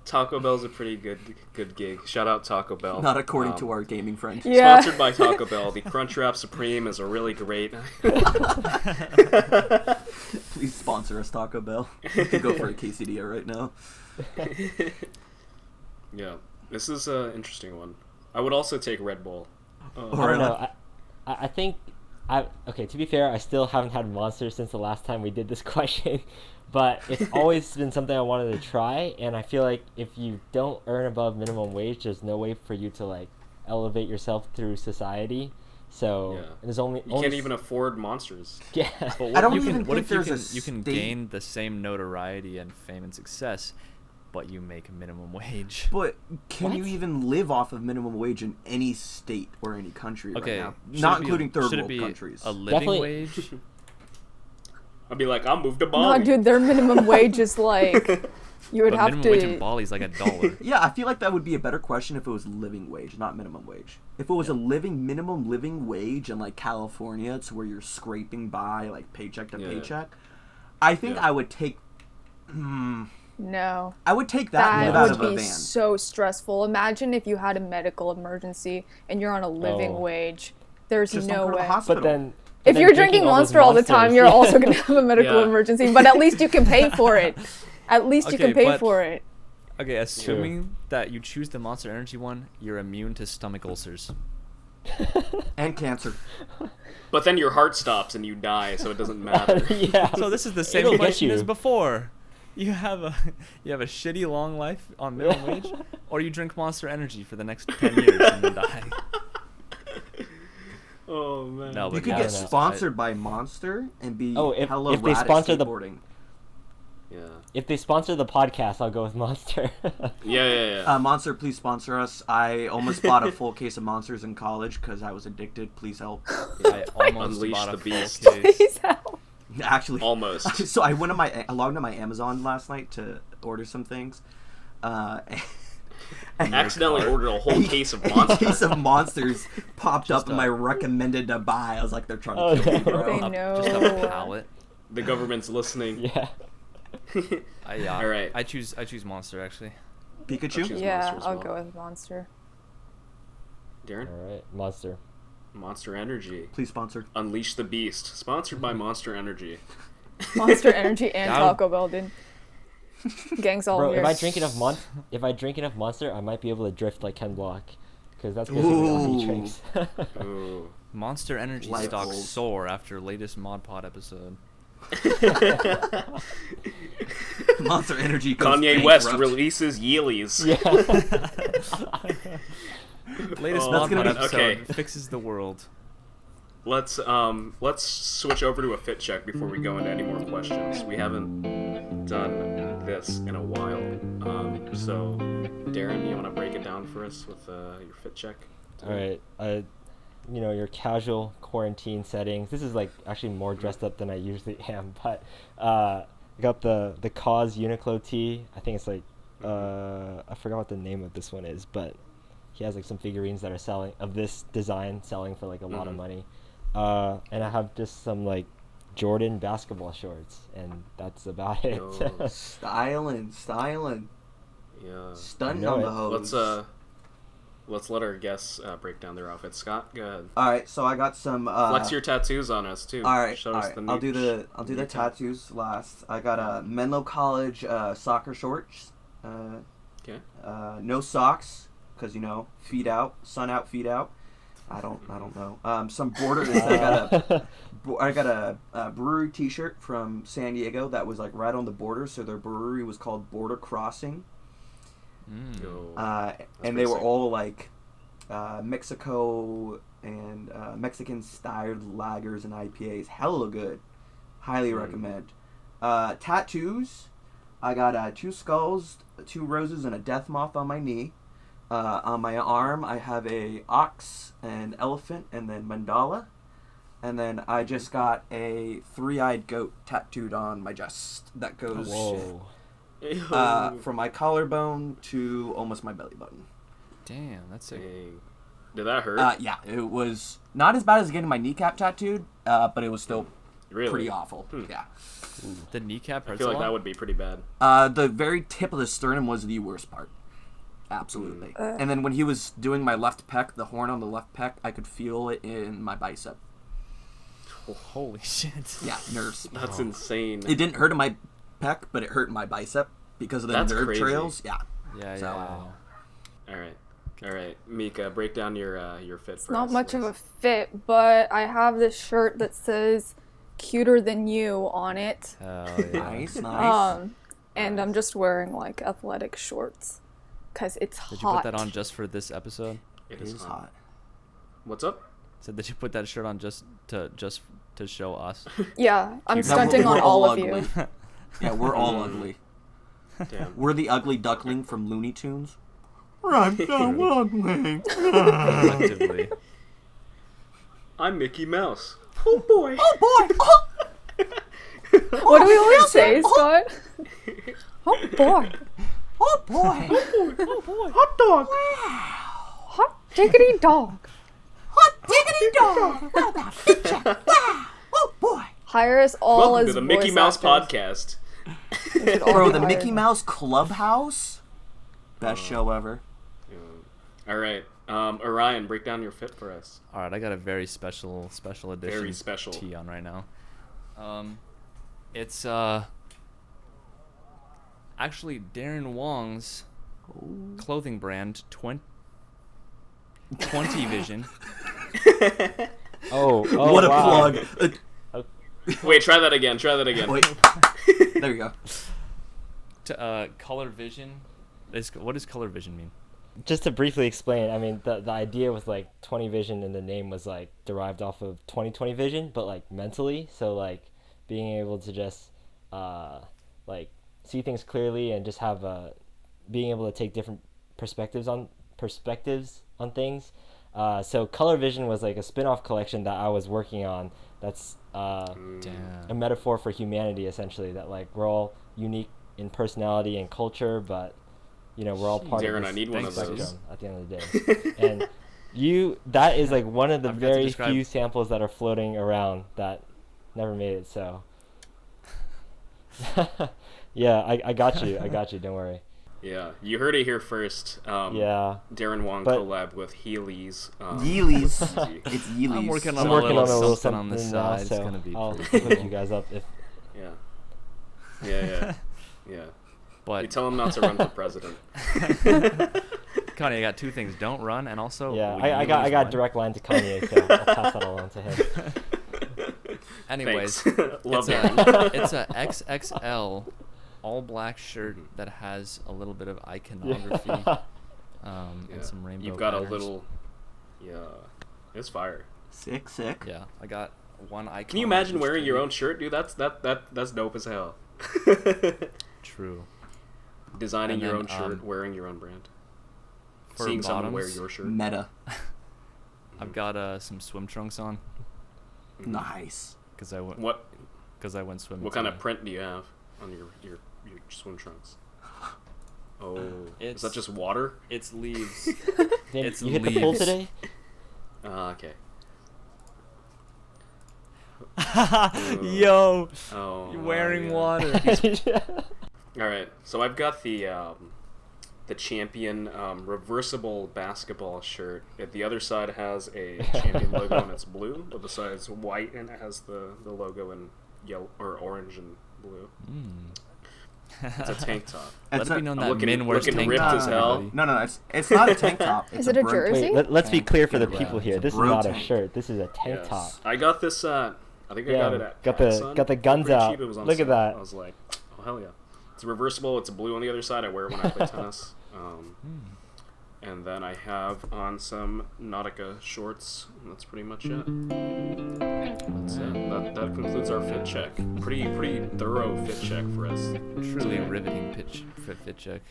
Speaker 1: Taco Bell's a pretty good gig. Shout out Taco Bell.
Speaker 4: Not according to our gaming friend.
Speaker 5: Yeah.
Speaker 1: Sponsored by Taco Bell. The Crunchwrap Supreme is a really great.
Speaker 4: Please sponsor us, Taco Bell. We could go for a quesadilla right now.
Speaker 1: Yeah, this is an interesting one. I would also take Red Bull.
Speaker 3: I don't know. I think Okay, to be fair, I still haven't had Monster since the last time we did this question, but it's always been something I wanted to try, and I feel like if you don't earn above minimum wage, there's no way for you to like elevate yourself through society. So
Speaker 1: Yeah.
Speaker 3: there's only
Speaker 1: You can't even afford monsters.
Speaker 3: yeah.
Speaker 2: But
Speaker 4: I
Speaker 2: what
Speaker 4: don't
Speaker 2: you
Speaker 4: even
Speaker 2: can, what
Speaker 4: think
Speaker 2: if you
Speaker 4: there's
Speaker 2: can
Speaker 4: a
Speaker 2: you can
Speaker 4: state-
Speaker 2: gain the same notoriety and fame and success, but you make minimum wage?
Speaker 4: But can you
Speaker 3: What?
Speaker 4: even live off of minimum wage in any state or any country
Speaker 2: Okay,
Speaker 4: right now?
Speaker 2: should
Speaker 4: Not
Speaker 2: it be-
Speaker 4: including third
Speaker 2: should it
Speaker 4: world
Speaker 2: be
Speaker 4: countries.
Speaker 2: a living
Speaker 3: Definitely-
Speaker 2: wage?
Speaker 1: I'd be like, I'll move to
Speaker 5: No,
Speaker 1: Bali.
Speaker 5: dude, their minimum wage is like you would
Speaker 2: But
Speaker 5: have
Speaker 2: minimum wage in
Speaker 5: to.
Speaker 2: Bali is like $1.
Speaker 4: Yeah, I feel like that would be a better question if it was living wage, not minimum wage. If it was a minimum living wage in like California, it's where you're scraping by like paycheck to
Speaker 1: Yeah.
Speaker 4: paycheck. I think
Speaker 1: Yeah.
Speaker 4: I would take.
Speaker 5: No,
Speaker 4: I would take that and
Speaker 5: that
Speaker 4: live out
Speaker 5: would
Speaker 4: of a
Speaker 5: be
Speaker 4: van.
Speaker 5: so stressful. Imagine if you had a medical emergency and you're on a living
Speaker 3: Oh.
Speaker 5: wage. There's
Speaker 4: Just don't
Speaker 5: no
Speaker 4: go to the
Speaker 5: way.
Speaker 4: hospital.
Speaker 3: But then
Speaker 5: If you're drinking Monster all the time, you're also gonna have a medical
Speaker 1: Yeah.
Speaker 5: emergency. But at least you can pay for it. At least you
Speaker 2: Okay,
Speaker 5: can pay
Speaker 2: but-
Speaker 5: for it.
Speaker 2: Okay, assuming that you choose the Monster Energy one, you're immune to stomach ulcers.
Speaker 4: And cancer.
Speaker 1: But then your heart stops and you die, so it doesn't matter.
Speaker 3: yeah.
Speaker 2: So this is the same
Speaker 3: It'll get
Speaker 2: question
Speaker 3: you.
Speaker 2: as before. You have a shitty long life on minimum wage, or you drink Monster Energy for the next 10 years and then die.
Speaker 1: Oh man.
Speaker 2: No,
Speaker 4: You
Speaker 2: but
Speaker 4: could
Speaker 3: I
Speaker 4: get
Speaker 3: don't know.
Speaker 4: sponsored by Monster and be
Speaker 3: Oh, if
Speaker 4: hella
Speaker 3: they
Speaker 4: rad at
Speaker 3: sponsor the-
Speaker 4: skateboarding.
Speaker 1: Yeah.
Speaker 3: If they sponsor the podcast, I'll go with Monster.
Speaker 1: Yeah.
Speaker 4: Monster, please sponsor us. I almost bought a full case of Monsters in college because I was addicted. Please help.
Speaker 2: I almost
Speaker 1: Unleash
Speaker 2: bought
Speaker 1: the
Speaker 2: a full
Speaker 1: beast.
Speaker 2: case.
Speaker 5: Please help.
Speaker 4: Actually,
Speaker 1: Almost.
Speaker 4: So I logged on my Amazon last night to order some things. And
Speaker 1: Accidentally ordered a whole case of
Speaker 4: a
Speaker 1: monsters.
Speaker 4: case of Monsters popped
Speaker 2: Just
Speaker 4: up in my recommended to buy. I was like, they're trying
Speaker 3: Oh,
Speaker 4: to kill me,
Speaker 3: no.
Speaker 4: bro.
Speaker 5: They know.
Speaker 2: Just a pallet.
Speaker 1: The government's listening.
Speaker 3: yeah.
Speaker 2: Yeah.
Speaker 1: All right.
Speaker 2: I choose Monster actually.
Speaker 4: Pikachu?
Speaker 1: choose
Speaker 5: Yeah,
Speaker 1: Monster as
Speaker 5: I'll
Speaker 1: well.
Speaker 5: go with Monster.
Speaker 1: Darren?
Speaker 3: All right, Monster.
Speaker 1: Monster Energy.
Speaker 4: Please sponsor.
Speaker 1: Unleash the Beast. Sponsored by Monster Energy.
Speaker 5: Monster Energy and
Speaker 2: That would-
Speaker 5: Taco Bell, dude. Gang's all
Speaker 3: Bro,
Speaker 5: here.
Speaker 3: if I drink enough Monster, I might be able to drift like Ken Block, because that's basically all he
Speaker 4: Ooh.
Speaker 3: drinks.
Speaker 1: Ooh.
Speaker 2: Monster Energy
Speaker 4: Light
Speaker 2: stocks
Speaker 4: bulbs.
Speaker 2: soar after latest ModPod episode.
Speaker 4: Monster Energy goes
Speaker 1: Kanye West
Speaker 4: bankrupt.
Speaker 1: releases Yeelies.
Speaker 3: yeah.
Speaker 2: Latest
Speaker 1: Oh,
Speaker 4: That's gonna
Speaker 2: ModPod
Speaker 4: be-
Speaker 2: episode
Speaker 1: okay.
Speaker 2: fixes the world.
Speaker 1: Let's switch over to a fit check before we go into any more questions. We haven't done this in a while. So Darren, you want to break it down for us with your fit check?
Speaker 3: All right. Your casual quarantine settings. This is like actually more dressed up than I usually am, but I got the Cause Uniqlo tee. I think it's like I forgot what the name of this one is, but he has like some figurines that are selling of this design, selling for like a lot of money. And I have just some like Jordan basketball shorts, and that's about it.
Speaker 1: Yo.
Speaker 4: Styling.
Speaker 1: Yeah.
Speaker 4: Stunting
Speaker 3: know
Speaker 4: on
Speaker 3: it.
Speaker 4: the hose.
Speaker 1: Let's let our guests break down their outfits. Scott, go ahead.
Speaker 4: Alright, so I got some
Speaker 1: Flex your tattoos on us too.
Speaker 4: Alright,
Speaker 1: Show us the
Speaker 4: I'll do
Speaker 1: nooch.
Speaker 4: the
Speaker 1: New
Speaker 4: tattoos last. I got a Menlo College soccer shorts.
Speaker 1: Okay.
Speaker 4: No socks, cause feet out, sun out, feet out. I don't know. Some borders. I got a brewery T-shirt from San Diego that was like right on the border. So their brewery was called Border Crossing.
Speaker 1: Yo.
Speaker 4: And
Speaker 1: pretty
Speaker 4: they were
Speaker 1: sick.
Speaker 4: all like Mexico and Mexican styled lagers and IPAs. Hella good. Highly recommend. Tattoos. I got 2 skulls, 2 roses, and a death moth on my knee. On my arm, I have a ox, an elephant, and then mandala. And then I just got a 3-eyed goat tattooed on my chest that goes
Speaker 3: Whoa.
Speaker 4: from my collarbone to almost my belly button.
Speaker 2: Damn, that's sick.
Speaker 1: Dang. Did that hurt?
Speaker 4: Yeah, it was not as bad as getting my kneecap tattooed, but it was still
Speaker 1: really?
Speaker 4: pretty awful.
Speaker 1: Hmm.
Speaker 4: Yeah.
Speaker 2: The kneecap
Speaker 1: I
Speaker 2: hurts
Speaker 1: feel
Speaker 2: a
Speaker 1: like
Speaker 2: lot?
Speaker 1: that would be pretty bad.
Speaker 4: The very tip of the sternum was the worst part. Absolutely. And then when he was doing my left pec, the horn on the left pec, I could feel it in my bicep.
Speaker 2: Holy shit.
Speaker 4: Yeah, nerves.
Speaker 1: That's insane.
Speaker 4: It didn't hurt in my pec, but it hurt in my bicep because of the
Speaker 1: That's
Speaker 4: nerve
Speaker 1: crazy.
Speaker 4: trails. Yeah.
Speaker 2: Yeah,
Speaker 4: So,
Speaker 2: yeah.
Speaker 1: All right. All right, Mika, break down your fit.
Speaker 5: It's not much of a fit, but I have this shirt that says "cuter than you" on it.
Speaker 2: Hell yeah.
Speaker 4: Nice, nice.
Speaker 5: And I'm just wearing like athletic shorts, cause it's hot.
Speaker 2: Did you put that on just for this episode?
Speaker 1: It
Speaker 4: It
Speaker 1: is
Speaker 4: is
Speaker 1: hot.
Speaker 4: hot.
Speaker 1: What's up?
Speaker 2: So did you put that shirt on just to show us?
Speaker 5: Yeah, I'm
Speaker 2: Keep-
Speaker 5: stunting
Speaker 4: We're
Speaker 5: on all of
Speaker 4: ugly.
Speaker 5: you.
Speaker 4: Yeah, we're all ugly.
Speaker 1: Damn.
Speaker 4: We're the ugly duckling from Looney Tunes. I'm so ugly.
Speaker 2: Collectively.
Speaker 1: I'm Mickey Mouse. Oh boy.
Speaker 4: Oh boy! Oh,
Speaker 5: What do we always say, Scott? Oh boy,
Speaker 4: oh boy!
Speaker 1: Hot dog.
Speaker 5: hot diggity dog.
Speaker 4: Hot diggity dog! Wow, that fit check. Wow! Oh boy!
Speaker 5: Hire us all
Speaker 1: Welcome
Speaker 5: as
Speaker 1: to the Mickey
Speaker 5: voice
Speaker 1: Mouse
Speaker 5: actors.
Speaker 1: podcast.
Speaker 5: We should all
Speaker 4: Bro,
Speaker 5: be
Speaker 4: the Mickey
Speaker 5: hired.
Speaker 4: Mouse Clubhouse? Best show ever.
Speaker 1: All right, Orion, break down your fit for us.
Speaker 2: All right, I got a very special edition.
Speaker 1: Very special.
Speaker 2: tee on right now. It's actually Darren Wong's clothing brand 20 Vision.
Speaker 3: Oh,
Speaker 4: What a
Speaker 3: wow.
Speaker 4: plug!
Speaker 1: Wait, try that again. Try that again.
Speaker 4: Wait. There you go.
Speaker 2: Color Vision. What does Color Vision mean?
Speaker 3: Just to briefly explain, I mean, the idea was like 20 vision, and the name was like derived off of 20/20 vision, but like mentally. So like being able to just like see things clearly and just have being able to take different perspectives on things. So Color Vision was like a spin-off collection that I was working on. That's a
Speaker 2: Damn.
Speaker 3: metaphor for humanity, essentially. That like we're all unique in personality and culture, but you know, we're all part
Speaker 1: Darren,
Speaker 3: of this
Speaker 1: I need one of
Speaker 3: spectrum
Speaker 1: those.
Speaker 3: at the end of the day. And that is like one of the
Speaker 2: I've got to
Speaker 3: very
Speaker 2: describe-
Speaker 3: few samples that are floating around that never made it. So yeah, I got you. Don't worry.
Speaker 1: Yeah, you heard it here first.
Speaker 3: Yeah.
Speaker 1: Darren Wong
Speaker 3: But-
Speaker 1: collab with Heelys.
Speaker 4: Yeelies.
Speaker 1: easy.
Speaker 4: It's Yeelies.
Speaker 2: I'm working
Speaker 3: I'm
Speaker 2: on
Speaker 3: working on a little
Speaker 2: something on the
Speaker 3: something now,
Speaker 2: side. It's
Speaker 3: so
Speaker 2: gonna be
Speaker 3: I'll
Speaker 2: pretty
Speaker 3: hook you guys up if.
Speaker 1: Yeah. You
Speaker 2: But
Speaker 1: tell him not to run for president.
Speaker 2: Kanye, I got two things: don't run, and also
Speaker 3: Yeah,
Speaker 2: will you
Speaker 3: I got
Speaker 2: lose
Speaker 3: a
Speaker 2: one?
Speaker 3: direct line to Kanye, so I'll pass that along to him.
Speaker 2: Anyways,
Speaker 1: Thanks. Love
Speaker 2: it's
Speaker 1: that.
Speaker 2: it's a XXL all black shirt that has a little bit of iconography
Speaker 3: Yeah.
Speaker 2: and some rainbow.
Speaker 1: You've got
Speaker 2: patterns.
Speaker 1: a little. Yeah, it's fire.
Speaker 4: Sick, sick.
Speaker 2: Yeah, I got one icon.
Speaker 1: Can you imagine wearing your own shirt, dude? That's dope as hell.
Speaker 2: True.
Speaker 1: Designing
Speaker 2: And
Speaker 1: your
Speaker 2: then,
Speaker 1: own shirt, wearing your own brand.
Speaker 2: For
Speaker 1: Seeing someone wear
Speaker 2: bottoms,
Speaker 1: your shirt.
Speaker 4: Meta.
Speaker 2: I've got some swim trunks on
Speaker 4: Nice.
Speaker 2: because I went swimming.
Speaker 1: What kind of
Speaker 2: today.
Speaker 1: print do you have on your swim trunks? Oh, is that
Speaker 2: It's-
Speaker 1: just water?
Speaker 2: It's leaves.
Speaker 3: Damn,
Speaker 2: It's
Speaker 3: you hit the pool
Speaker 2: leaves.
Speaker 3: today?
Speaker 1: Okay.
Speaker 2: Yo,
Speaker 1: Oh,
Speaker 2: you're wearing
Speaker 1: yeah.
Speaker 2: water.
Speaker 1: All right, so I've got the champion reversible basketball shirt. The other side has a champion logo and it's blue. The other side is white and it has the logo in yellow or orange and blue. It's a tank top.
Speaker 2: Let
Speaker 4: It's
Speaker 2: it be
Speaker 4: a-
Speaker 2: known
Speaker 1: I'm
Speaker 2: that
Speaker 1: looking-
Speaker 2: Min wears
Speaker 1: looking
Speaker 2: tank
Speaker 1: ripped
Speaker 2: tops.
Speaker 1: as hell.
Speaker 2: everybody.
Speaker 4: No, it's not a tank top. It's
Speaker 5: Is it a
Speaker 4: bro
Speaker 5: jersey?
Speaker 3: Wait, let's be
Speaker 4: tank.
Speaker 3: clear for the
Speaker 4: Yeah,
Speaker 3: people
Speaker 4: it's
Speaker 3: here.
Speaker 4: a
Speaker 3: This is
Speaker 4: bro
Speaker 3: not a
Speaker 4: tank.
Speaker 3: shirt. This is a tank
Speaker 1: Yes.
Speaker 3: top.
Speaker 1: I got this. I think I
Speaker 3: Yeah,
Speaker 1: got it at
Speaker 3: got the-
Speaker 1: Amazon.
Speaker 3: got the guns
Speaker 1: Pretty
Speaker 3: out.
Speaker 1: cheap. It was on
Speaker 3: Look at
Speaker 1: sale.
Speaker 3: that.
Speaker 1: I was like, oh hell yeah! It's reversible. It's blue on the other side. I wear it when I play tennis. And then I have on some Nautica shorts. And that's pretty much it. That's it. That concludes our fit check. Pretty thorough fit check for us.
Speaker 2: Truly riveting fit check.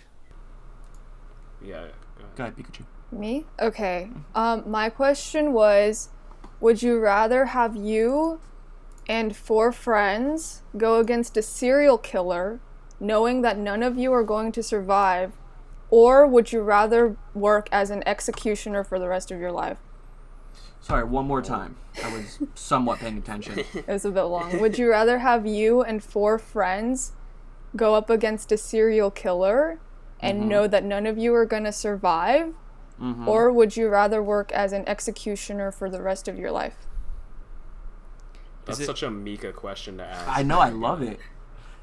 Speaker 1: Yeah.
Speaker 4: Go ahead, Pikachu.
Speaker 5: Me? Okay. My question was, would you rather have you and 4 friends go against a serial killer, knowing that none of you are going to survive, or would you rather work as an executioner for the rest of your life?
Speaker 4: Sorry, one more time. I was somewhat paying attention.
Speaker 5: It was a bit long. Would you rather have you and 4 friends go up against a serial killer and know that none of you are going to survive? Or would you rather work as an executioner for the rest of your life?
Speaker 1: That's
Speaker 2: Is it-
Speaker 1: such a Mika question to ask.
Speaker 4: I know, I love it.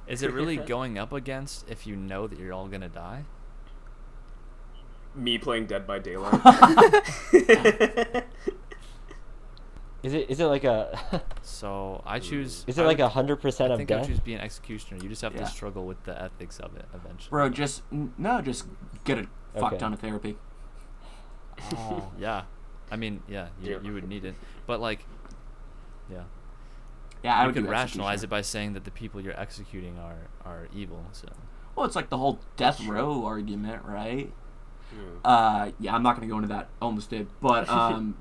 Speaker 2: Is it really going up against if you know that you're all gonna die?
Speaker 1: Me playing Dead by Daylight.
Speaker 3: Is it like a?
Speaker 2: So I choose.
Speaker 3: Is it like 100%
Speaker 2: I
Speaker 3: of
Speaker 2: think I
Speaker 3: death?
Speaker 2: choose being executioner. You just have
Speaker 6: Yeah.
Speaker 2: to struggle with the ethics of it eventually.
Speaker 6: Bro, just get a fuck ton of therapy.
Speaker 3: Oh.
Speaker 2: Yeah, I mean, yeah, you would need it, but like, yeah,
Speaker 6: Yeah, I
Speaker 2: you
Speaker 6: would
Speaker 2: could
Speaker 6: do
Speaker 2: rationalize
Speaker 6: executioner.
Speaker 2: it by saying that the people you're executing are evil. So
Speaker 6: Well, it's like the whole death row argument, right? Yeah, I'm not gonna go into that. Almost did, but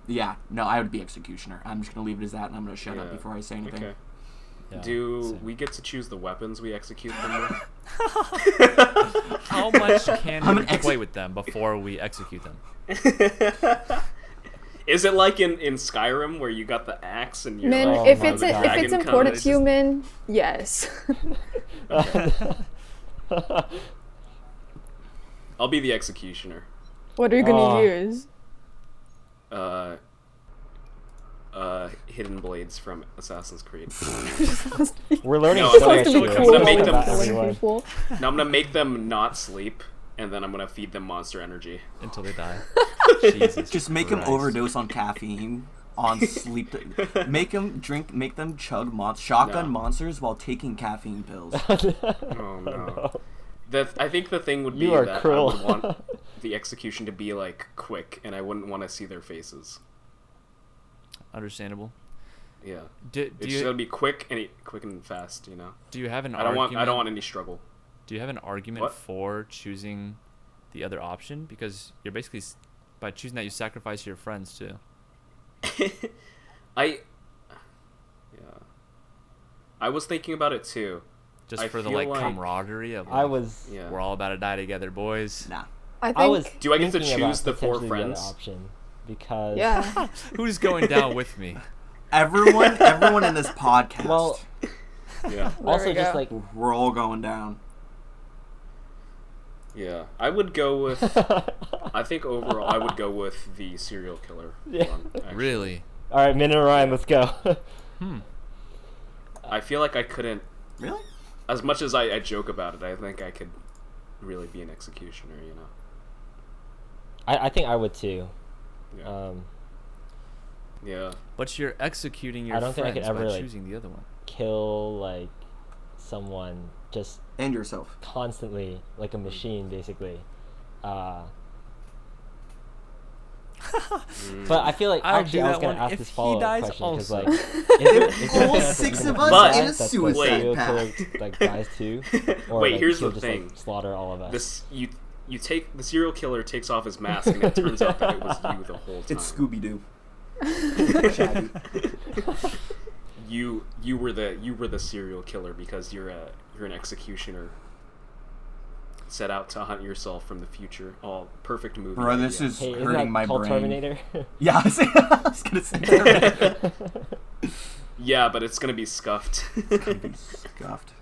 Speaker 6: yeah, no, I would be executioner. I'm just gonna leave it as that, and I'm gonna shut up
Speaker 1: Yeah.
Speaker 6: before I say anything.
Speaker 1: Okay.
Speaker 2: yeah,
Speaker 1: Do
Speaker 2: same.
Speaker 1: we get to choose the weapons we execute them with?
Speaker 2: How much can
Speaker 6: I'm
Speaker 2: we
Speaker 6: an
Speaker 2: play with them before we execute them?
Speaker 1: Is it like in Skyrim where you got the axe and you're
Speaker 5: Min,
Speaker 1: like,
Speaker 3: Oh
Speaker 5: if
Speaker 3: my
Speaker 5: it's
Speaker 3: God.
Speaker 5: if it's
Speaker 1: dragon
Speaker 5: important
Speaker 1: comes?
Speaker 5: to you, Min, yes.
Speaker 1: I'll be the executioner.
Speaker 5: What are you gonna
Speaker 3: Oh.
Speaker 5: use?
Speaker 1: Hidden blades from Assassin's Creed.
Speaker 3: We're learning
Speaker 1: No,
Speaker 3: so
Speaker 1: I'm
Speaker 3: much
Speaker 1: actually
Speaker 3: here
Speaker 1: gonna make them-
Speaker 3: about
Speaker 5: killing
Speaker 3: everyone.
Speaker 5: people.
Speaker 1: Now I'm gonna make them not sleep, and then I'm gonna feed them monster energy.
Speaker 2: Until they die. Jesus
Speaker 6: Just make them
Speaker 2: Christ.
Speaker 6: overdose on caffeine, on sleep. Make them chug shotgun
Speaker 1: No.
Speaker 6: monsters while taking caffeine pills.
Speaker 1: Oh no. I think the thing would be
Speaker 3: You are
Speaker 1: that
Speaker 3: cruel.
Speaker 1: I would want the execution to be like quick, and I wouldn't want to see their faces.
Speaker 2: Understandable.
Speaker 1: Yeah,
Speaker 2: Do
Speaker 1: it's just gotta be quick and fast. You know,
Speaker 2: do you have an
Speaker 1: I don't
Speaker 2: argument?
Speaker 1: want any struggle.
Speaker 2: Do you have an argument
Speaker 1: What?
Speaker 2: for choosing the other option? Because you're basically by choosing that you sacrifice your friends too.
Speaker 1: I was thinking about it too.
Speaker 2: Just
Speaker 1: I
Speaker 2: for the
Speaker 1: feel
Speaker 2: like
Speaker 1: like-
Speaker 2: camaraderie of
Speaker 3: I
Speaker 2: like,
Speaker 3: was.
Speaker 1: Yeah.
Speaker 2: we're all about to die together, boys.
Speaker 6: Nah.
Speaker 5: I think.
Speaker 3: I was.
Speaker 1: Do I get to
Speaker 3: thinking about
Speaker 1: choose the four
Speaker 3: potentially other
Speaker 1: friends?
Speaker 3: option because.
Speaker 5: Yeah.
Speaker 2: Who's going down with me?
Speaker 6: Everyone in this podcast.
Speaker 3: Well,
Speaker 1: Yeah,
Speaker 5: There
Speaker 3: also
Speaker 5: we
Speaker 3: just
Speaker 5: go.
Speaker 3: like.
Speaker 6: we're all going down.
Speaker 1: yeah. I would go with. I think overall, I would go with the serial killer
Speaker 3: Yeah.
Speaker 1: one. Actually.
Speaker 2: Really?
Speaker 3: All right, Min and Ryan, let's go.
Speaker 1: I feel like I couldn't.
Speaker 6: Really?
Speaker 1: As much as I joke about it, I think I could really be an executioner. You know.
Speaker 3: I think I would too.
Speaker 1: Yeah. Yeah.
Speaker 2: But you're executing your
Speaker 3: I don't think I
Speaker 2: friends
Speaker 3: could ever,
Speaker 2: by
Speaker 3: like-
Speaker 2: choosing the other one.
Speaker 3: Kill like someone just
Speaker 6: And yourself.
Speaker 3: constantly like a machine, basically. But I feel like
Speaker 2: I'll
Speaker 3: actually
Speaker 2: do
Speaker 3: I was
Speaker 2: that
Speaker 3: gonna
Speaker 2: one
Speaker 3: ask
Speaker 2: if
Speaker 3: this
Speaker 2: he
Speaker 3: follow-up
Speaker 2: dies
Speaker 3: question because
Speaker 2: also.
Speaker 3: like, is there
Speaker 6: All
Speaker 3: a
Speaker 6: six
Speaker 3: person
Speaker 6: of
Speaker 3: in
Speaker 6: us
Speaker 1: But-
Speaker 6: in a
Speaker 3: that's the
Speaker 6: suicide
Speaker 3: serial
Speaker 6: pact.
Speaker 3: killer like dies too? Or,
Speaker 1: Wait,
Speaker 3: like,
Speaker 1: here's
Speaker 3: he'll
Speaker 1: the
Speaker 3: just,
Speaker 1: thing.
Speaker 3: Like, slaughter all of us.
Speaker 1: This you take the serial killer takes off his mask and it turns out that it was you the whole time.
Speaker 6: It's Scooby Doo.
Speaker 4: Shaggy.
Speaker 1: You were the serial killer because you're an executioner set out to hunt yourself from the future. Oh, perfect movie.
Speaker 6: Bro, this
Speaker 1: idea.
Speaker 6: is
Speaker 3: Hey, isn't
Speaker 6: hurting
Speaker 3: that
Speaker 6: my
Speaker 3: called
Speaker 6: brain.
Speaker 3: Terminator?
Speaker 6: Yeah, I was gonna say Terminator.
Speaker 1: Yeah, but it's gonna be scuffed.
Speaker 6: Scuffed.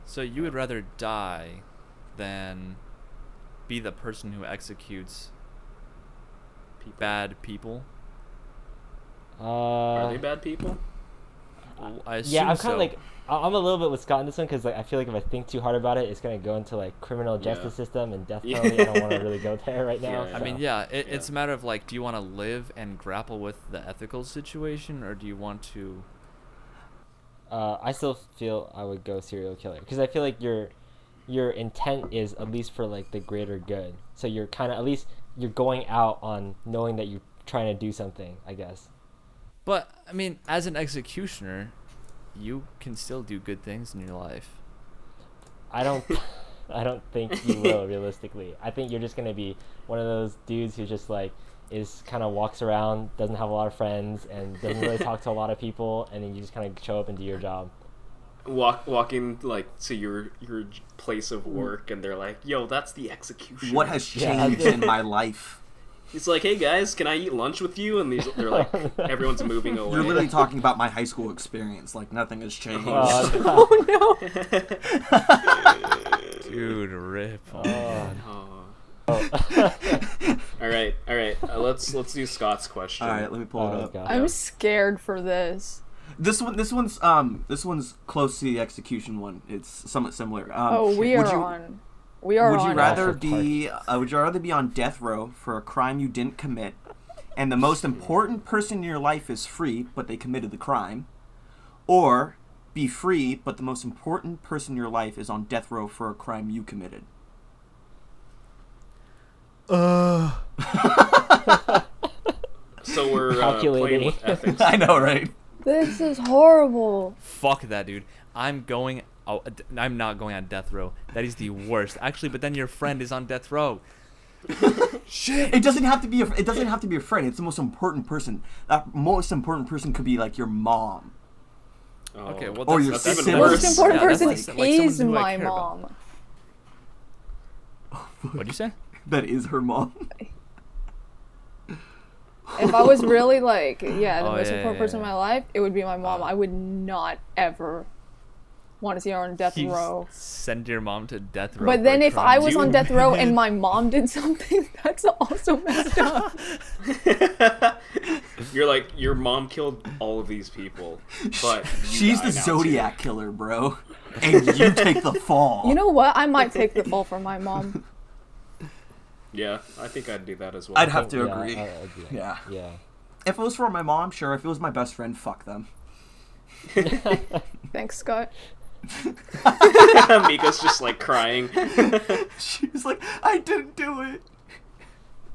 Speaker 2: So you would rather die than be the person who executes bad people?
Speaker 1: Are they bad people?
Speaker 2: I assume
Speaker 3: Yeah, I'm kind
Speaker 2: so.
Speaker 3: of like I'm a little bit with Scott in this one because like I feel like if I think too hard about it, it's gonna go into like criminal justice system and death
Speaker 1: Yeah.
Speaker 3: penalty. I don't want to really go there right now.
Speaker 1: Yeah,
Speaker 2: I mean,
Speaker 3: so.
Speaker 2: yeah, it's a matter of like, do you want to live and grapple with the ethical situation, or do you want to?
Speaker 3: I still feel I would go serial killer because I feel like your intent is at least for like the greater good. So you're kind of at least you're going out on knowing that you're trying to do something, I guess.
Speaker 2: But I mean, as an executioner, you can still do good things in your life.
Speaker 3: I don't think you will realistically. I think you're just gonna be one of those dudes who just like is kind of walks around, doesn't have a lot of friends, and doesn't really talk to a lot of people, and then you just kind of show up and do your job.
Speaker 1: Walking like to your place of work, and they're like, "Yo, that's the execution."
Speaker 6: What has
Speaker 3: Yeah.
Speaker 6: changed in my life?
Speaker 1: He's like, "Hey guys, can I eat lunch with you?" And they're like, everyone's moving away.
Speaker 6: You're literally talking about my high school experience. Like nothing has changed.
Speaker 5: Oh no.
Speaker 2: Dude, rip. Oh,
Speaker 3: Oh.
Speaker 1: Oh. all right. Let's do Scott's question.
Speaker 6: All right, let me pull it
Speaker 3: Oh,
Speaker 6: up.
Speaker 3: God.
Speaker 5: I'm scared for this.
Speaker 6: This one's close to the execution one. It's somewhat similar.
Speaker 5: Oh, we
Speaker 6: would
Speaker 5: are
Speaker 6: you-
Speaker 5: on We are
Speaker 6: Would
Speaker 5: on
Speaker 6: you
Speaker 5: it.
Speaker 6: rather
Speaker 3: Awful
Speaker 6: be would you rather be on death row for a crime you didn't commit, and the most important person in your life is free, but they committed the crime, or be free, but the most important person in your life is on death row for a crime you committed?
Speaker 1: So we're playing
Speaker 3: Calculating.
Speaker 1: with ethics.
Speaker 6: I know, right?
Speaker 5: This is horrible.
Speaker 2: Fuck that, dude. I'm going. Oh, I'm not going on death row. That is the worst. Actually, but then your friend is on death row. Shit.
Speaker 6: It doesn't have to be a friend. It's the most important person. That most important person could be like your mom.
Speaker 1: Oh.
Speaker 2: Okay, well,
Speaker 6: Or
Speaker 2: that's,
Speaker 6: your
Speaker 2: that's
Speaker 5: The
Speaker 6: sister.
Speaker 2: even
Speaker 5: most
Speaker 2: worse.
Speaker 5: important
Speaker 2: Yeah,
Speaker 5: person
Speaker 2: that's like someone
Speaker 5: is
Speaker 2: who I
Speaker 5: my
Speaker 2: care about.
Speaker 5: mom.
Speaker 2: What'd you say?
Speaker 6: That is her mom.
Speaker 5: If I was really like, yeah, the
Speaker 2: Oh,
Speaker 5: most
Speaker 2: yeah,
Speaker 5: important
Speaker 2: yeah,
Speaker 5: person in
Speaker 2: yeah.
Speaker 5: my life, it would be my mom. I would not ever want to see her on death
Speaker 2: You
Speaker 5: row.
Speaker 2: send your mom to death row.
Speaker 5: But
Speaker 2: for
Speaker 5: then
Speaker 2: a
Speaker 5: if
Speaker 2: crime.
Speaker 5: I was
Speaker 1: Do
Speaker 5: on
Speaker 1: you-
Speaker 5: death row and my mom did something, that's also messed up.
Speaker 1: You're like, your mom killed all of these people, but you
Speaker 6: She's
Speaker 1: die
Speaker 6: the
Speaker 1: now,
Speaker 6: Zodiac killer, bro. And you take the fall.
Speaker 5: You know what? I might take the fall for my mom.
Speaker 1: too. Yeah, I think I'd do that as well.
Speaker 6: I'd have to
Speaker 3: Yeah,
Speaker 6: agree.
Speaker 3: I'd do that.
Speaker 6: Yeah.
Speaker 3: Yeah.
Speaker 6: If it was for my mom, sure. If it was my best friend, fuck them.
Speaker 5: Thanks, Scott.
Speaker 1: Mika's just like crying.
Speaker 6: She's like, I didn't do it.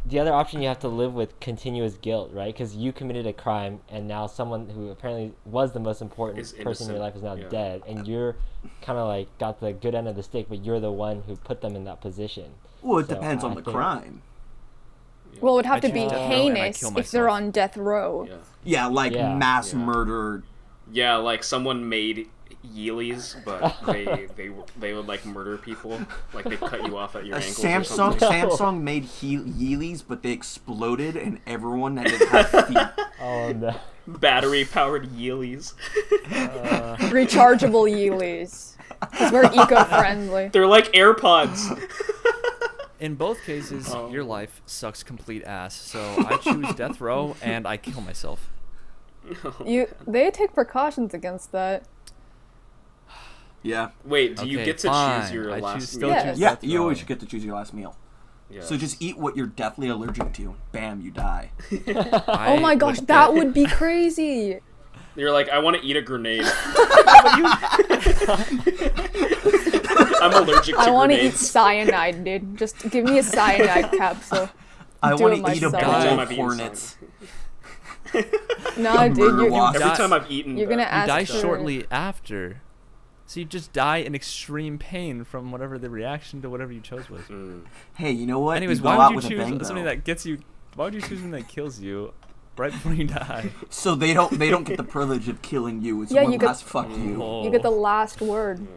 Speaker 3: The other option, you have to live with continuous guilt, right? Because you committed a crime, and now someone who apparently was the most important
Speaker 1: Is
Speaker 3: person in your life is now
Speaker 1: innocent, yeah.
Speaker 3: dead, and you're kind of like got the good end of the stick, but you're the one who put them in that position.
Speaker 6: Well, it
Speaker 3: So,
Speaker 6: depends on
Speaker 3: I
Speaker 6: the
Speaker 3: think-
Speaker 6: crime.
Speaker 5: Well, it would have
Speaker 2: I
Speaker 5: to
Speaker 2: choose
Speaker 5: be
Speaker 2: death row and I
Speaker 5: heinous
Speaker 2: kill
Speaker 5: if they're
Speaker 2: myself.
Speaker 5: on death row.
Speaker 1: Yeah.
Speaker 6: Yeah, like
Speaker 3: Yeah.
Speaker 6: mass
Speaker 1: Yeah.
Speaker 6: murder.
Speaker 1: Yeah, like someone made Yeelies, but they would like murder people. Like they cut you off at your ankles or
Speaker 6: Samsung
Speaker 1: something.
Speaker 6: Samsung made Yeelies, but they exploded, and everyone that didn't have feet.
Speaker 3: Oh no.
Speaker 1: Battery powered Yeelies.
Speaker 5: Rechargeable Yeelies. Because we're eco-friendly.
Speaker 1: They're like AirPods.
Speaker 2: In both cases,
Speaker 1: Oh.
Speaker 2: your life sucks complete ass. So I choose death row and I kill myself.
Speaker 5: They take precautions against that.
Speaker 6: Yeah.
Speaker 1: Wait, do you
Speaker 2: Okay,
Speaker 1: get to
Speaker 2: fine.
Speaker 1: choose your
Speaker 2: I
Speaker 1: last
Speaker 2: choose- still
Speaker 1: meal?
Speaker 5: Yes.
Speaker 2: choose
Speaker 6: Yeah,
Speaker 2: death
Speaker 6: you
Speaker 2: row.
Speaker 6: always get to choose your last meal.
Speaker 1: Yeah.
Speaker 6: So just eat what you're deathly allergic to. Bam, you die.
Speaker 5: Oh my gosh, that would be crazy.
Speaker 1: You're like, I want to eat a grenade. I'm allergic to
Speaker 5: I want to eat
Speaker 1: grenades.
Speaker 5: cyanide, dude. Just give me a cyanide capsule.
Speaker 6: I
Speaker 5: Do
Speaker 6: want
Speaker 5: it
Speaker 6: to eat a
Speaker 5: myself.
Speaker 6: bowl
Speaker 1: Every time
Speaker 6: of
Speaker 1: I've eaten
Speaker 6: hornets.
Speaker 5: Nah, dude,
Speaker 6: murder
Speaker 5: you're,
Speaker 6: wasp.
Speaker 1: Every
Speaker 2: Die-
Speaker 1: time I've eaten,
Speaker 5: you're gonna
Speaker 2: You
Speaker 5: ask
Speaker 2: die
Speaker 5: for-
Speaker 2: shortly after. So you just die in extreme pain from whatever the reaction to whatever you chose was.
Speaker 6: Hey, you know what?
Speaker 2: Anyways,
Speaker 6: you go
Speaker 2: why
Speaker 6: out
Speaker 2: would
Speaker 6: with
Speaker 2: you
Speaker 6: a bang,
Speaker 2: choose something
Speaker 6: though.
Speaker 2: that gets you? Why would you choose something that kills you right before you die?
Speaker 6: So they don't get the privilege of killing you. It's
Speaker 5: Yeah,
Speaker 6: one
Speaker 5: you get-
Speaker 6: last fuck you.
Speaker 2: Oh.
Speaker 5: You get the last word.
Speaker 6: You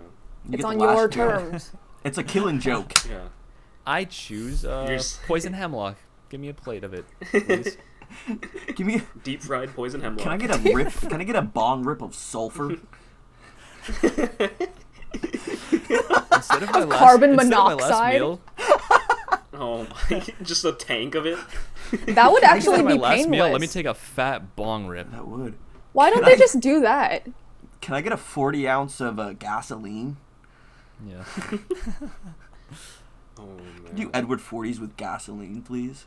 Speaker 5: It's
Speaker 6: get
Speaker 5: on
Speaker 6: the last
Speaker 5: your
Speaker 6: joke.
Speaker 5: terms.
Speaker 6: It's a killing joke.
Speaker 1: Yeah.
Speaker 2: I choose
Speaker 1: You're s-
Speaker 2: poison hemlock. Give me a plate of it, please.
Speaker 6: Give me.
Speaker 1: Deep fried poison hemlock.
Speaker 6: Can I get a rip? Can I get a bong rip of sulfur?
Speaker 2: Instead of my last,
Speaker 5: Carbon
Speaker 2: instead of my last
Speaker 5: monoxide?
Speaker 2: meal,
Speaker 1: Oh my! Just a tank of it.
Speaker 5: That would
Speaker 2: instead
Speaker 5: actually
Speaker 2: of my
Speaker 5: be
Speaker 2: last
Speaker 5: painless.
Speaker 2: meal, let me take a fat bong rip.
Speaker 6: That would.
Speaker 5: Why don't they just do that?
Speaker 6: Can I get a 40 ounce of gasoline?
Speaker 2: Yeah.
Speaker 1: Oh man.
Speaker 6: Do Edward 40s with gasoline, please?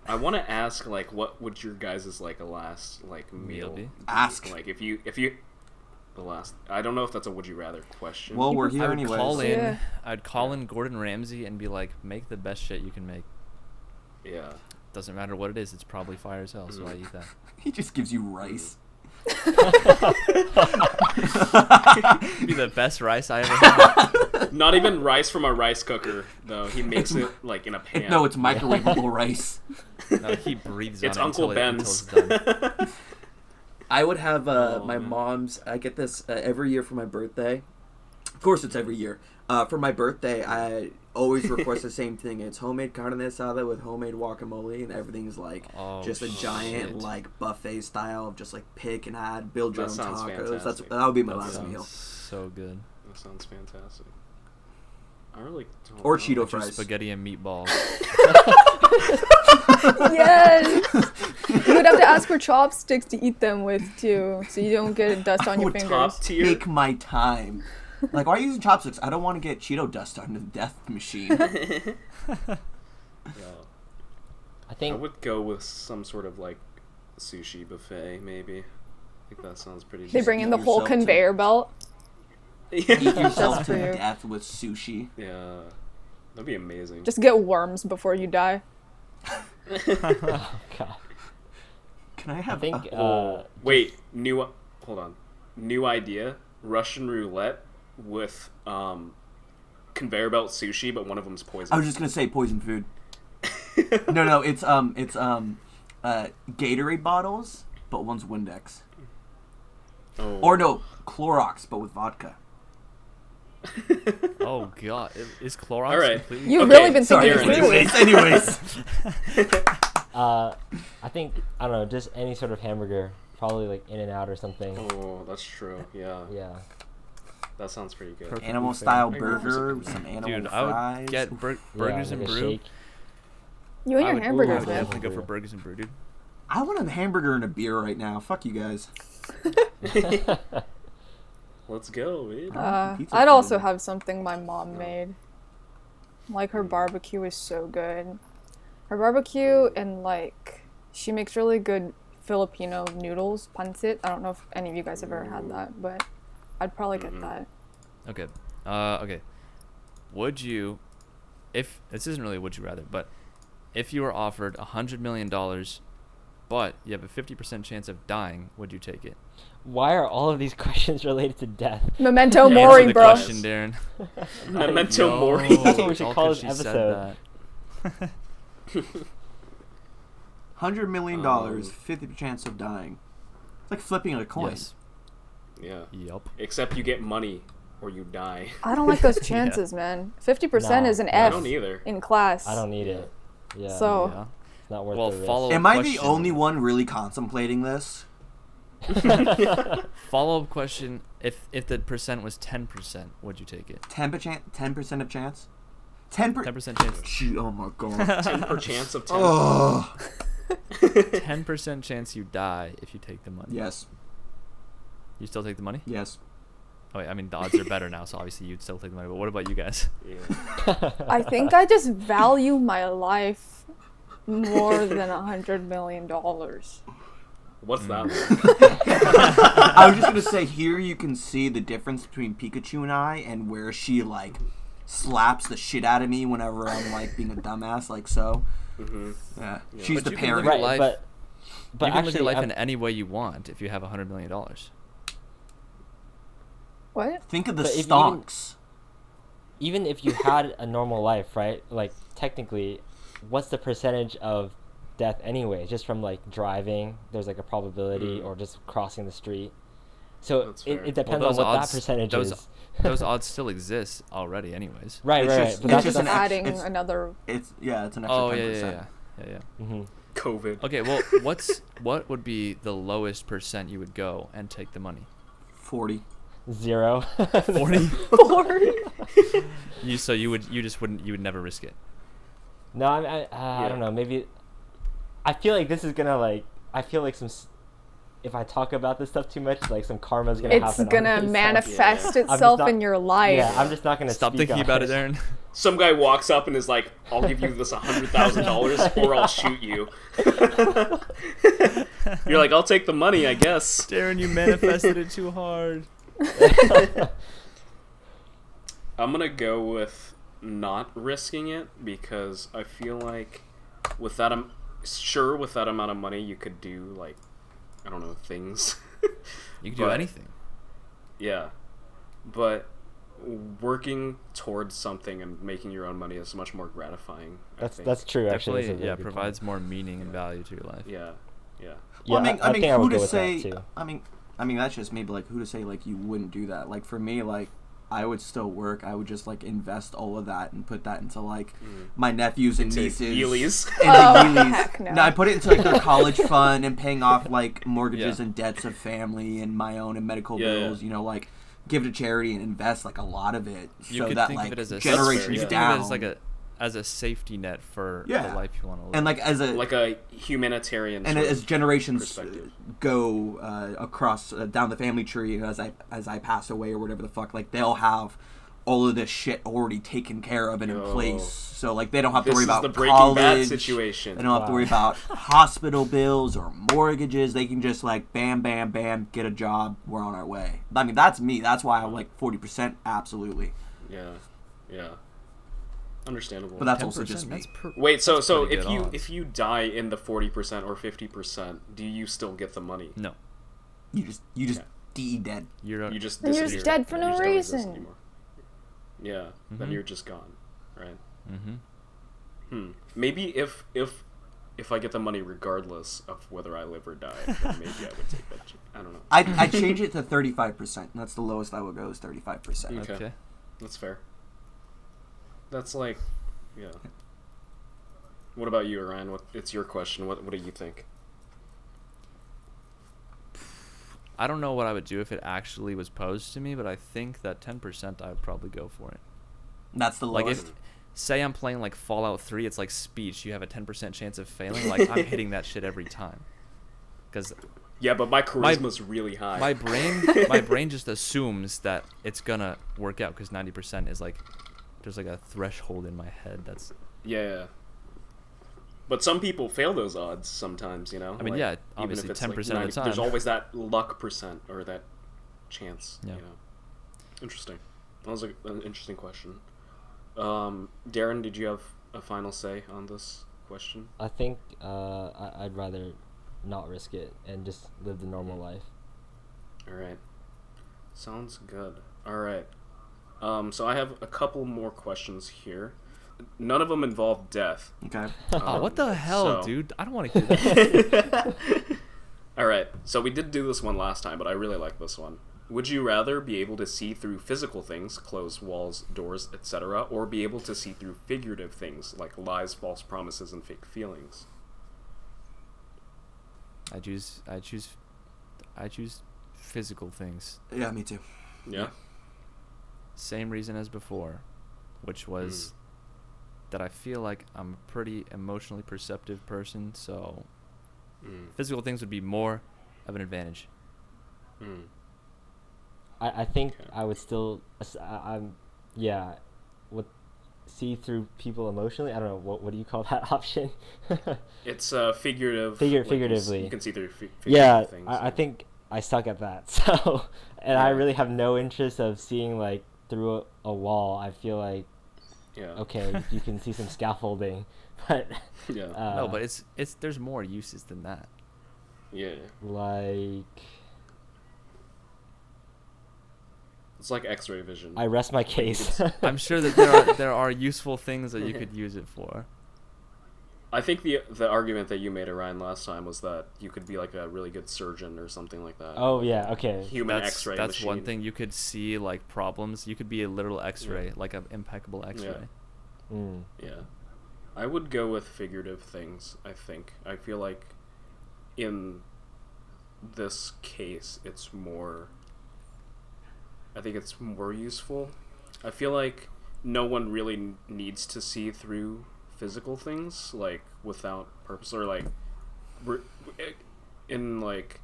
Speaker 1: I want to ask, like, what would your guys' like a last like
Speaker 2: Meal
Speaker 1: meal
Speaker 2: be?
Speaker 6: Ask.
Speaker 1: Like if you the last. I don't know if that's a would you rather question.
Speaker 6: Well, we're
Speaker 2: I
Speaker 6: here
Speaker 2: would
Speaker 6: anyways.
Speaker 2: call in.
Speaker 5: Yeah.
Speaker 2: I'd call in Gordon Ramsay and be like, "Make the best shit you can make.
Speaker 1: Yeah.
Speaker 2: Doesn't matter what it is. It's probably fire as hell. So I eat that."
Speaker 6: He just gives you rice.
Speaker 2: Be the best rice I ever had.
Speaker 1: Not even rice from a rice cooker though. He makes it like in a pan.
Speaker 6: No, it's microwavable rice.
Speaker 2: No, he breathes
Speaker 1: It's
Speaker 2: on it
Speaker 1: Uncle
Speaker 2: until
Speaker 1: Ben's.
Speaker 2: it's done.
Speaker 4: I would have my
Speaker 1: man.
Speaker 4: mom's. I get this every year for my birthday. Of course, it's every year. For my birthday, I always request the same thing. It's homemade carne asada with homemade guacamole, and everything's like
Speaker 2: Oh,
Speaker 4: just a giant
Speaker 2: shit.
Speaker 4: like buffet style of just like pick and add, build your
Speaker 1: That
Speaker 4: own
Speaker 1: sounds
Speaker 4: tacos.
Speaker 1: fantastic.
Speaker 4: That would be my
Speaker 1: That
Speaker 4: last
Speaker 1: sounds-
Speaker 4: meal.
Speaker 2: So good.
Speaker 1: That sounds fantastic. I really don't
Speaker 4: Or
Speaker 1: know.
Speaker 4: Cheeto
Speaker 2: Just
Speaker 4: fries.
Speaker 2: spaghetti and meatballs.
Speaker 5: Yes! You would have to ask for chopsticks to eat them with, too, so you don't get dust on your
Speaker 1: Oh,
Speaker 5: fingers.
Speaker 1: top tier.
Speaker 6: Take my time. Like, why are you using chopsticks? I don't want to get Cheeto dust on the death machine.
Speaker 1: Yeah.
Speaker 3: I
Speaker 1: I
Speaker 3: think
Speaker 1: would go with some sort of like sushi buffet, maybe. I think that sounds pretty.
Speaker 5: They bring in the
Speaker 6: eat
Speaker 5: whole
Speaker 6: yourself to-
Speaker 5: conveyor belt.
Speaker 6: Eat yourself
Speaker 5: That's
Speaker 6: to
Speaker 5: for you.
Speaker 6: death with sushi.
Speaker 1: Yeah, that'd be amazing.
Speaker 5: Just get worms before you die.
Speaker 3: oh god.
Speaker 6: Can I
Speaker 3: I
Speaker 6: have
Speaker 3: think
Speaker 1: Wait, hold on. New idea: Russian roulette with conveyor belt sushi, but one of them's poison.
Speaker 6: I was just gonna say poison food. No, it's Gatorade bottles, but one's Windex.
Speaker 1: Oh.
Speaker 6: Or no, Clorox, but with vodka.
Speaker 2: Oh god, is Clorox
Speaker 1: All right.
Speaker 2: completely?
Speaker 5: You've
Speaker 1: Okay,
Speaker 5: really been
Speaker 6: Sorry.
Speaker 5: thinking
Speaker 1: Aaron,
Speaker 5: through
Speaker 6: Anyways,
Speaker 5: it.
Speaker 3: I think I don't know, just any sort of hamburger, probably like In-N-Out or something.
Speaker 1: Oh, that's true. Yeah,
Speaker 3: Yeah.
Speaker 1: that sounds pretty good.
Speaker 2: Perfect.
Speaker 6: animal style
Speaker 1: I agree with
Speaker 6: burger,
Speaker 1: you.
Speaker 6: some animal
Speaker 2: Dude,
Speaker 6: fries.
Speaker 2: I would get burgers
Speaker 3: yeah,
Speaker 2: and
Speaker 3: like a
Speaker 2: brew.
Speaker 3: shake.
Speaker 5: You and
Speaker 2: I
Speaker 5: your
Speaker 2: would
Speaker 5: hamburgers, man.
Speaker 2: definitely go for burgers and brew, dude.
Speaker 6: I want a hamburger and a beer right now. Fuck you guys.
Speaker 1: Let's go, man.
Speaker 6: Pizza's
Speaker 5: I'd
Speaker 6: good.
Speaker 5: also have something my mom made. Like her barbecue is so good. Her barbecue and like she makes really good Filipino noodles, pancit. I don't know if any of you guys have ever had that, but I'd probably get that.
Speaker 2: Okay. Okay. Would you, if this isn't really would you rather, but if you were offered $100 million, but you have a 50% chance of dying, would you take it?
Speaker 3: Why are all of these questions related to death?
Speaker 5: Memento
Speaker 2: Answer
Speaker 5: mori,
Speaker 2: the
Speaker 5: bro.
Speaker 2: question, Darren.
Speaker 1: Memento
Speaker 2: No,
Speaker 1: mori.
Speaker 3: That's what we
Speaker 2: it's
Speaker 3: should
Speaker 2: all
Speaker 3: call
Speaker 2: 'cause
Speaker 3: this
Speaker 2: she said
Speaker 3: episode.
Speaker 2: that.
Speaker 6: $100 million, 50% chance of dying. It's like flipping a coin.
Speaker 2: Yes.
Speaker 1: Yeah.
Speaker 2: Yup.
Speaker 1: Except you get money or you die.
Speaker 5: I don't like those chances, man. 50%
Speaker 3: No,
Speaker 5: is an
Speaker 3: I
Speaker 1: I
Speaker 5: F
Speaker 1: don't either.
Speaker 5: in class.
Speaker 3: I don't need it. Yeah.
Speaker 5: So-
Speaker 2: Yeah.
Speaker 3: It's not worth
Speaker 2: Well,
Speaker 3: the risk.
Speaker 2: follow-
Speaker 6: Am I the
Speaker 2: Question.
Speaker 6: only one really contemplating this?
Speaker 2: Follow-up question: If the percent was 10%, would you take it?
Speaker 6: 10% of chance? 10%.
Speaker 2: 10% chance.
Speaker 6: Gee, oh my god.
Speaker 1: 10 per chance of 10.
Speaker 6: Oh.
Speaker 2: 10% chance you die if you take the money.
Speaker 6: Yes.
Speaker 2: You still take the money?
Speaker 6: Yes.
Speaker 2: Oh wait, I mean the odds are better now, so obviously you'd still take the money. But what about you guys?
Speaker 1: Yeah.
Speaker 5: I think I just value my life more than $100 million.
Speaker 1: What's that?
Speaker 6: I was just gonna say, here you can see the difference between Pikachu and I, and where she like slaps the shit out of me whenever I'm like being a dumbass, like so.
Speaker 1: Mm-hmm.
Speaker 6: Yeah,
Speaker 1: Yeah.
Speaker 6: she's
Speaker 2: But
Speaker 6: the
Speaker 2: you can
Speaker 6: parent.
Speaker 2: live
Speaker 3: Right,
Speaker 2: your life-
Speaker 3: but
Speaker 2: you can live
Speaker 3: actually,
Speaker 2: your life
Speaker 3: I'm-
Speaker 2: in any way you want if you have $100 million.
Speaker 5: What?
Speaker 6: Think of the
Speaker 3: But if you
Speaker 6: stonks.
Speaker 3: even if you had a normal life, right? Like technically, what's the percentage of death anyway? Just from like driving, there's like a probability, or just crossing the street. So
Speaker 1: That's
Speaker 3: it,
Speaker 1: fair.
Speaker 3: it depends
Speaker 2: Well,
Speaker 3: on
Speaker 2: those
Speaker 3: what
Speaker 2: odds-
Speaker 3: that percentage
Speaker 2: those-
Speaker 3: is.
Speaker 2: Those odds still exist already, anyways.
Speaker 3: Right,
Speaker 6: It's
Speaker 3: right,
Speaker 6: just-
Speaker 3: right. But
Speaker 5: You're
Speaker 6: it's
Speaker 3: that's
Speaker 5: just
Speaker 6: an
Speaker 5: adding
Speaker 6: it's-
Speaker 5: another.
Speaker 6: It's it's an extra
Speaker 2: Oh
Speaker 6: 10%.
Speaker 2: yeah.
Speaker 3: Mhm.
Speaker 1: COVID.
Speaker 2: Okay, well, what would be the lowest percent you would go and take the money?
Speaker 6: 40.
Speaker 3: 0.
Speaker 2: 40.
Speaker 5: Forward.
Speaker 2: You would never risk it.
Speaker 3: No, I don't know. Maybe I feel like this is gonna like. I feel like if I talk about this stuff too much, like some karma's gonna
Speaker 5: It's
Speaker 3: happen. on
Speaker 5: gonna
Speaker 3: me, so-
Speaker 5: manifest
Speaker 1: Yeah.
Speaker 3: I'm just
Speaker 5: itself
Speaker 3: not-
Speaker 5: in your life.
Speaker 3: Yeah, I'm just not gonna
Speaker 2: Stop
Speaker 3: speak
Speaker 2: thinking
Speaker 3: on
Speaker 2: about it, Aaron.
Speaker 1: Some guy walks up and is like, "I'll give you this $100,000, or I'll shoot you." You're like, "I'll take the money, I guess."
Speaker 2: Darren, you manifested it too hard.
Speaker 1: I'm gonna go with not risking it because I feel like with that with that amount of money you could do like, I don't know, things.
Speaker 2: You can do
Speaker 1: But-
Speaker 2: anything.
Speaker 1: Yeah, but working towards something and making your own money is much more gratifying. I think.
Speaker 3: That's true. Actually,
Speaker 2: Definitely,
Speaker 3: that's a really
Speaker 2: yeah,
Speaker 3: good
Speaker 2: provides more meaning and value to your life.
Speaker 1: Yeah, yeah.
Speaker 3: Yeah,
Speaker 6: Well,
Speaker 3: I think I
Speaker 6: who
Speaker 3: would go
Speaker 6: to
Speaker 3: with
Speaker 6: say?
Speaker 3: that too.
Speaker 6: I mean, that's just maybe like who to say like you wouldn't do that. Like for me, like I would still work. I would just like invest all of that and put that into like my nephews and
Speaker 1: Into
Speaker 6: nieces.
Speaker 1: Heelys.
Speaker 6: Into
Speaker 5: Oh,
Speaker 6: Heelys.
Speaker 5: heck no.
Speaker 6: I put it into like their college fund and paying off like mortgages
Speaker 2: Yeah.
Speaker 6: and debts of family and my own and medical
Speaker 1: Yeah,
Speaker 6: bills. You know, like give to charity and invest like a lot of it
Speaker 2: You
Speaker 6: so
Speaker 2: could
Speaker 6: that
Speaker 2: think
Speaker 6: like
Speaker 2: of it as a
Speaker 6: generations
Speaker 1: fair,
Speaker 2: you could
Speaker 1: yeah.
Speaker 2: think of
Speaker 6: down.
Speaker 2: it as like as a safety net for
Speaker 6: Yeah.
Speaker 2: the life you want to live.
Speaker 6: And like
Speaker 1: Like a humanitarian.
Speaker 6: and
Speaker 1: sort
Speaker 6: as
Speaker 1: of
Speaker 6: generations
Speaker 1: perspective.
Speaker 6: go across down the family tree, as I pass away or whatever the fuck, like they'll have all of this shit already taken care of and in
Speaker 1: Yo.
Speaker 6: place, so like they don't have to
Speaker 1: This
Speaker 6: worry
Speaker 1: is
Speaker 6: about
Speaker 1: the Breaking
Speaker 6: college
Speaker 1: Bad situation.
Speaker 6: They don't have to worry about hospital bills or mortgages. They can just like bam, bam, bam, get a job. We're on our way. I mean, that's me. That's why I'm like 40%. Absolutely.
Speaker 1: Yeah. Understandable.
Speaker 6: But that's also just me.
Speaker 1: Wait, so
Speaker 2: pretty
Speaker 1: if
Speaker 2: good odds.
Speaker 1: if you die in the 40% or 50%, do you still get the money?
Speaker 2: No,
Speaker 6: You just
Speaker 1: Yeah.
Speaker 6: DE dead.
Speaker 2: you're
Speaker 1: You just
Speaker 5: Then you're
Speaker 1: disappear.
Speaker 5: just dead for
Speaker 1: You
Speaker 5: no
Speaker 1: just don't exist
Speaker 5: reason.
Speaker 1: anymore. Yeah, then you're just gone, right? Maybe if I get the money regardless of whether I live or die, then maybe I would take that. I don't know.
Speaker 6: I'd change it to 35%. That's the lowest I would go is 35%.
Speaker 1: Okay. That's fair. That's like, yeah. What about you, Orion? It's your question. What do you think?
Speaker 2: I don't know what I would do if it actually was posed to me, but I think that 10% I would probably go for it.
Speaker 6: That's the
Speaker 2: Like
Speaker 6: lowest.
Speaker 2: if, say I'm playing like Fallout 3, it's like speech. You have a 10% chance of failing. Like I'm hitting that shit every time. Because
Speaker 1: Yeah, but my charisma's really high.
Speaker 2: my brain just assumes that it's gonna work out because 90% is like there's like a threshold in my head that's.
Speaker 1: Yeah. But some people fail those odds sometimes, you know?
Speaker 2: I mean,
Speaker 1: Like,
Speaker 2: yeah,
Speaker 1: even
Speaker 2: obviously
Speaker 1: if it's
Speaker 2: 10%
Speaker 1: like
Speaker 2: of the
Speaker 1: 90 there's
Speaker 2: time.
Speaker 1: always that luck percent or that chance,
Speaker 2: Yeah.
Speaker 1: you know? Interesting. That was an interesting question. Darren, did you have a final say on this question?
Speaker 3: I think I'd rather not risk it and just live the normal life.
Speaker 1: All right. Sounds good. All right. So I have a couple more questions here. None of them involve death.
Speaker 6: Okay.
Speaker 2: Oh, what the hell,
Speaker 1: so-
Speaker 2: dude? I don't want to hear that.
Speaker 1: All right. So we did do this one last time, but I really like this one. Would you rather be able to see through physical things, closed walls, doors, etc., or be able to see through figurative things like lies, false promises, and fake feelings?
Speaker 2: I choose physical things.
Speaker 6: Yeah, me too.
Speaker 1: Yeah.
Speaker 2: Same reason as before, which was that I feel like I'm a pretty emotionally perceptive person, so physical things would be more of an advantage.
Speaker 3: I think
Speaker 1: Okay.
Speaker 3: I would still would see through people emotionally. I don't know what do you call that option?
Speaker 1: It's figurative.
Speaker 3: Figuratively.
Speaker 1: You can see through figurative
Speaker 3: Yeah,
Speaker 1: things.
Speaker 3: I think I suck at that. So, and I
Speaker 1: Yeah.
Speaker 3: really have no interest of seeing like through a wall. I feel like
Speaker 1: Yeah.
Speaker 3: okay, you can see some scaffolding, but
Speaker 1: Yeah.
Speaker 2: No, but it's there's more uses than that.
Speaker 1: Yeah.
Speaker 3: like
Speaker 1: It's like X-ray vision.
Speaker 3: I rest my case.
Speaker 2: I'm sure that there are useful things that you could use it for.
Speaker 1: I think the argument that you made, Orion, last time was that you could be like a really good surgeon or something like that.
Speaker 3: Oh yeah, okay.
Speaker 1: Human X-ray
Speaker 2: That's
Speaker 1: machine.
Speaker 2: one thing. You could see like problems. You could be a literal X-ray, like an impeccable X-ray.
Speaker 3: Mm.
Speaker 1: Yeah. I would go with figurative things, I think. I feel like in this case it's more useful. I feel like no one really needs to see through physical things like without purpose, or like in like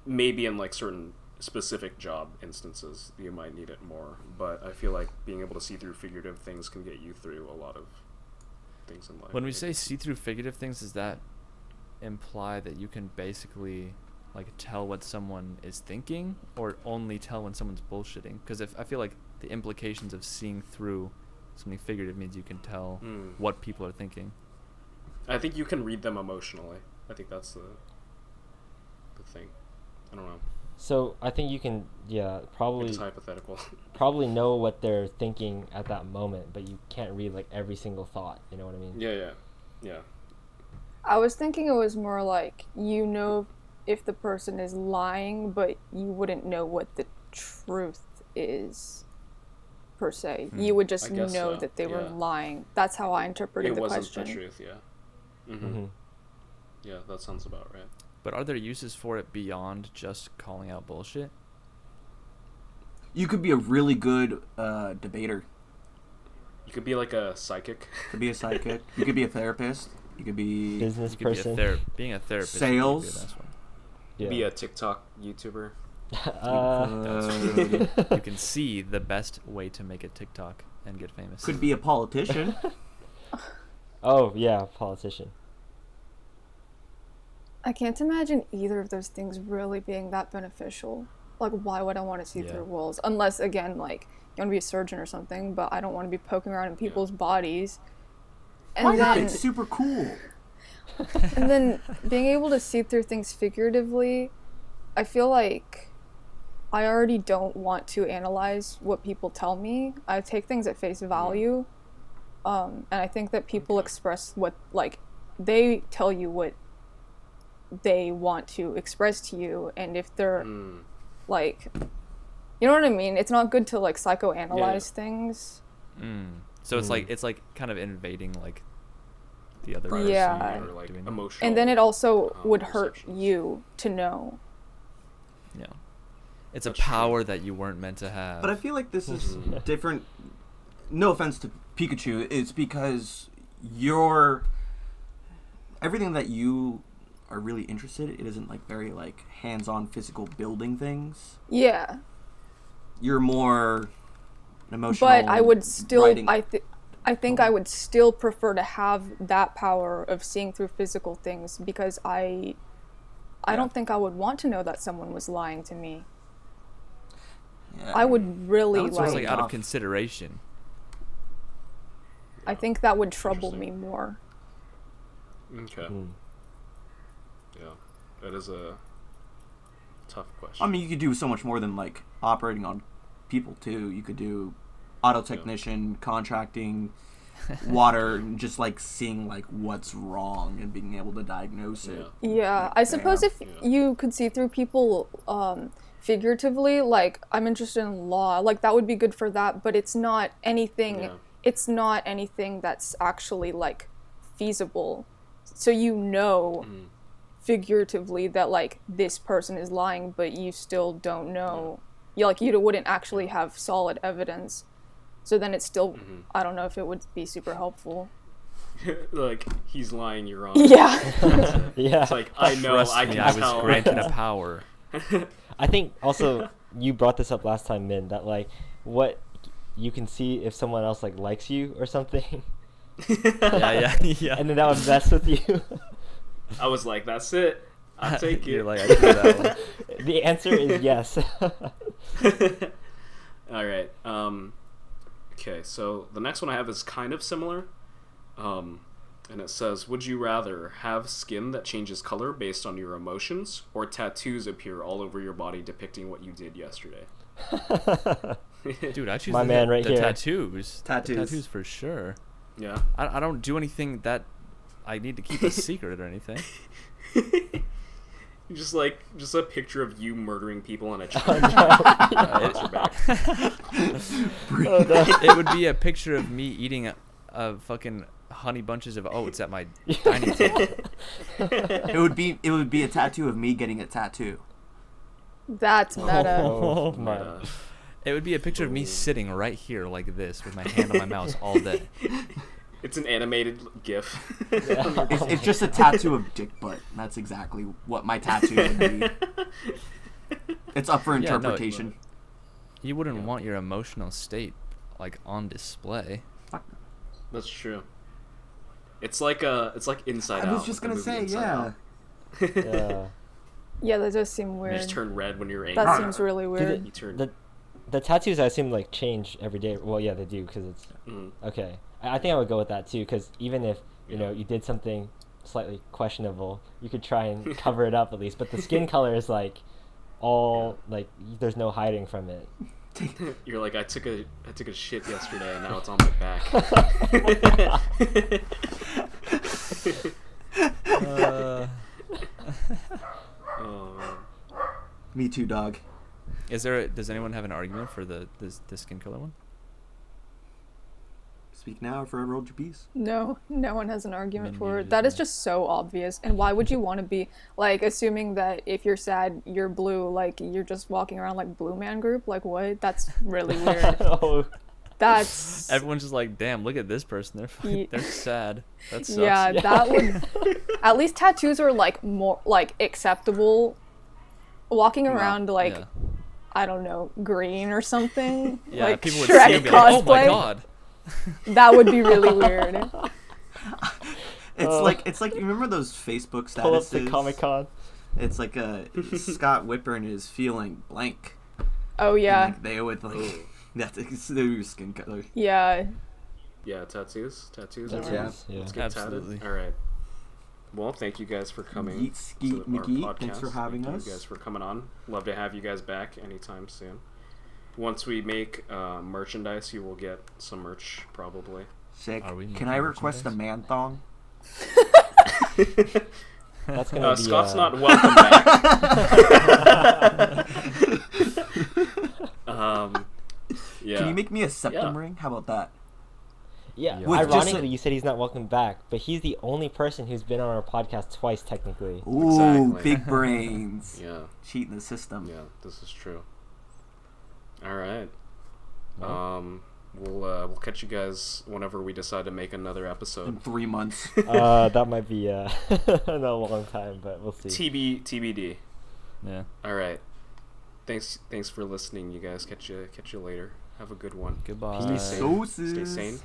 Speaker 1: maybe in like certain specific job instances you might need it more, but I feel like being able to see through figurative things can get you through a lot of things in life.
Speaker 2: When we say see through figurative things, does that imply that you can basically like tell what someone is thinking, or only tell when someone's bullshitting? Because if I feel like the implications of seeing through something figurative means you can tell what people are thinking.
Speaker 1: I think you can read them emotionally. I think that's the thing. I don't know.
Speaker 3: So I think you can, probably
Speaker 1: It's hypothetical.
Speaker 3: probably know what they're thinking at that moment, but you can't read like every single thought. You know what I mean?
Speaker 1: Yeah.
Speaker 5: I was thinking it was more like you know if the person is lying, but you wouldn't know what the truth is, per se. You would just
Speaker 1: I guess
Speaker 5: know
Speaker 1: so,
Speaker 5: that they were
Speaker 1: yeah.
Speaker 5: lying. That's how I interpreted
Speaker 1: It
Speaker 5: the
Speaker 1: wasn't
Speaker 5: question.
Speaker 1: the truth, yeah.
Speaker 3: Mm-hmm.
Speaker 1: Yeah, that sounds about right.
Speaker 2: But are there uses for it beyond just calling out bullshit?
Speaker 6: You could be a really good debater.
Speaker 1: You could be like a psychic.
Speaker 6: Could be a psychic. You could be a therapist. You could be
Speaker 3: Business
Speaker 2: You could
Speaker 3: person.
Speaker 2: being a therapist.
Speaker 6: Sales.
Speaker 2: Would be a nice one.
Speaker 3: Yeah.
Speaker 1: Be a TikTok YouTuber.
Speaker 2: You can see the best way to make a TikTok and get famous.
Speaker 6: could be a politician.
Speaker 3: Oh yeah, politician.
Speaker 5: I can't imagine either of those things really being that beneficial. Like, why would I want to see
Speaker 2: Yeah.
Speaker 5: through walls? Unless, again, like, you want to be a surgeon or something, but I don't want to be poking around in people's bodies. And
Speaker 6: Why not?
Speaker 5: then,
Speaker 6: It's super cool.
Speaker 5: and then being able to see through things figuratively, I feel like I already don't want to analyze what people tell me. I take things at face value. And I think that people express what, like, they tell you what they want to express to you, and if they're like, you know what I mean, it's not good to like psychoanalyze things.
Speaker 2: So it's like kind of invading like the other
Speaker 1: Privacy
Speaker 5: Yeah.
Speaker 1: or like
Speaker 2: doing that.
Speaker 1: emotional.
Speaker 5: And then it also would hurt
Speaker 1: perceptions.
Speaker 5: you to know.
Speaker 2: Yeah. It's a
Speaker 1: That's true.
Speaker 2: power that you weren't meant to have.
Speaker 6: But I feel like this is different. No offense to Pikachu, it's because everything that you are really interested in, it isn't like very like hands-on physical building things.
Speaker 5: Yeah,
Speaker 6: You're more emotional.
Speaker 5: but I would still
Speaker 6: writing.
Speaker 5: I think I would still prefer to have that power of seeing through physical things, because I don't think I would want to know that someone was lying to me.
Speaker 6: Yeah.
Speaker 5: I would really
Speaker 6: That would
Speaker 2: so it's
Speaker 6: sort
Speaker 2: like
Speaker 6: of
Speaker 2: out of
Speaker 6: tough.
Speaker 2: consideration.
Speaker 5: I think that would trouble me
Speaker 1: Interesting.
Speaker 5: more.
Speaker 1: Okay. Yeah, that is a tough question.
Speaker 6: I mean, you could do so much more than like operating on people too. You could do auto technician, contracting, water, and just like seeing like what's wrong and being able to diagnose it.
Speaker 5: Yeah, I suppose if you could see through people figuratively, like, I'm interested in law, like that would be good for that, but it's not anything
Speaker 1: Yeah.
Speaker 5: it's not anything that's actually like feasible. So you know figuratively that like this person is lying, but you still don't know. You wouldn't actually have solid evidence. So then it's still I don't know if it would be super helpful.
Speaker 1: Like, he's lying, you're wrong.
Speaker 5: Yeah.
Speaker 3: Yeah.
Speaker 1: It's like, I know,
Speaker 2: Trust
Speaker 1: I
Speaker 2: me,
Speaker 1: can
Speaker 2: I was
Speaker 1: tell.
Speaker 2: granted a power.
Speaker 3: I think also you brought this up last time, Min, that like what you can see if someone else like likes you or something,
Speaker 2: Yeah.
Speaker 3: and then that would mess with you.
Speaker 1: I was like, that's it. I'll take it.
Speaker 2: You're like, I can do that one.
Speaker 3: The answer is yes.
Speaker 1: All right. Okay, so the next one I have is kind of similar. And it says, would you rather have skin that changes color based on your emotions, or tattoos appear all over your body depicting what you did yesterday?
Speaker 2: Dude, I choose
Speaker 3: My
Speaker 2: the,
Speaker 3: man right
Speaker 2: the
Speaker 3: here.
Speaker 2: tattoos.
Speaker 6: Tattoos.
Speaker 2: The tattoos for sure.
Speaker 1: Yeah.
Speaker 2: I don't do anything that I need to keep a secret or anything.
Speaker 1: Just a picture of you murdering people on a tree.
Speaker 3: Oh,
Speaker 1: Your back.
Speaker 2: It would be a picture of me eating a fucking honey bunches of oats at my dining table.
Speaker 6: It would be a tattoo of me getting a tattoo.
Speaker 5: That's meta.
Speaker 3: Oh my.
Speaker 2: It would be a picture of me sitting right here like this with my hand on my mouse all day.
Speaker 1: It's an animated GIF.
Speaker 6: It's just a tattoo of dick butt. That's exactly what my tattoo would be. It's up for
Speaker 2: Yeah, no,
Speaker 6: interpretation.
Speaker 2: You wouldn't want your emotional state like on display.
Speaker 1: That's true. It's like Inside Out.
Speaker 6: I was just
Speaker 1: the
Speaker 6: gonna
Speaker 1: movie
Speaker 6: say,
Speaker 1: Inside
Speaker 6: yeah.
Speaker 1: Out.
Speaker 3: Yeah.
Speaker 5: Yeah, that does seem
Speaker 1: You
Speaker 5: weird.
Speaker 1: just turn red when you're angry.
Speaker 5: That seems really
Speaker 3: Do
Speaker 5: weird.
Speaker 1: You turn.
Speaker 3: the tattoos I assume like change every day. Well, yeah, they do because it's okay. I think I would go with that too, because even if you know you did something slightly questionable, you could try and cover it up at least. But the skin color is like all like there's no hiding from it.
Speaker 1: You're like, I took a shit yesterday and now it's on my back. Oh man.
Speaker 6: Me too, dog.
Speaker 2: Does anyone have an argument for the skin color one?
Speaker 6: Speak now or forever hold your peace.
Speaker 5: No one has an argument
Speaker 2: Maybe
Speaker 5: for
Speaker 2: you
Speaker 5: it.
Speaker 2: just
Speaker 5: That is
Speaker 2: know.
Speaker 5: just so obvious. And why would you want to be, like, assuming that if you're sad, you're blue, like, you're just walking around like Blue Man Group? Like, what? That's really weird.
Speaker 3: Oh,
Speaker 5: That's
Speaker 2: Everyone's just like, damn, look at this person. They're
Speaker 5: Ye-
Speaker 2: they're sad. That sucks.
Speaker 5: yeah, that would. At least tattoos are like more like acceptable. Walking around like
Speaker 2: Yeah.
Speaker 5: I don't know, green or something.
Speaker 2: Yeah,
Speaker 5: like
Speaker 2: people would see
Speaker 5: Shrek
Speaker 2: you and be like, oh my
Speaker 5: cosplay.
Speaker 2: god.
Speaker 5: That would be really weird.
Speaker 6: It's like you remember those Facebook statuses?
Speaker 3: Pull up to Comic-Con.
Speaker 6: It's like Scott Whitburn is feeling blank.
Speaker 5: Oh
Speaker 6: And,
Speaker 5: yeah,
Speaker 6: like, they would like that's their skin color.
Speaker 5: yeah.
Speaker 1: Yeah, tattoos. Tattoos.
Speaker 3: That's
Speaker 1: everyone?
Speaker 3: nice, yeah.
Speaker 1: Let's get
Speaker 2: Absolutely.
Speaker 1: tatted. All right. Well, thank you guys for coming.
Speaker 6: Yeet skeet
Speaker 1: to our
Speaker 6: McGee,
Speaker 1: podcast.
Speaker 6: thanks for having
Speaker 1: Thank
Speaker 6: us.
Speaker 1: you guys for coming on. Love to have you guys back anytime soon. Once we make merchandise, you will get some merch probably.
Speaker 6: Sick.
Speaker 2: Are we
Speaker 6: Can I
Speaker 2: making
Speaker 6: request a man thong?
Speaker 3: That's gonna be.
Speaker 1: Scott's not welcome back. Yeah.
Speaker 6: Can you make me a septum
Speaker 1: Yeah.
Speaker 6: ring? How about that?
Speaker 3: Yeah.
Speaker 2: With
Speaker 6: just
Speaker 3: Ironically,
Speaker 6: a-
Speaker 3: you said he's not welcome back, but he's the only person who's been on our podcast twice, technically.
Speaker 6: Ooh,
Speaker 1: Exactly.
Speaker 6: big brains.
Speaker 1: Yeah.
Speaker 6: Cheating the system.
Speaker 1: Yeah. This is true. All right.
Speaker 3: Well.
Speaker 1: We'll catch you guys whenever we decide to make another
Speaker 6: In
Speaker 1: episode.
Speaker 6: 3 months.
Speaker 3: That might be a long time, but we'll see.
Speaker 1: TBD.
Speaker 2: Yeah.
Speaker 1: All right. Thanks for listening, you guys. Catch you later. Have a good one.
Speaker 2: Goodbye.
Speaker 3: Peace.
Speaker 1: Stay
Speaker 6: Deuces.
Speaker 1: sane.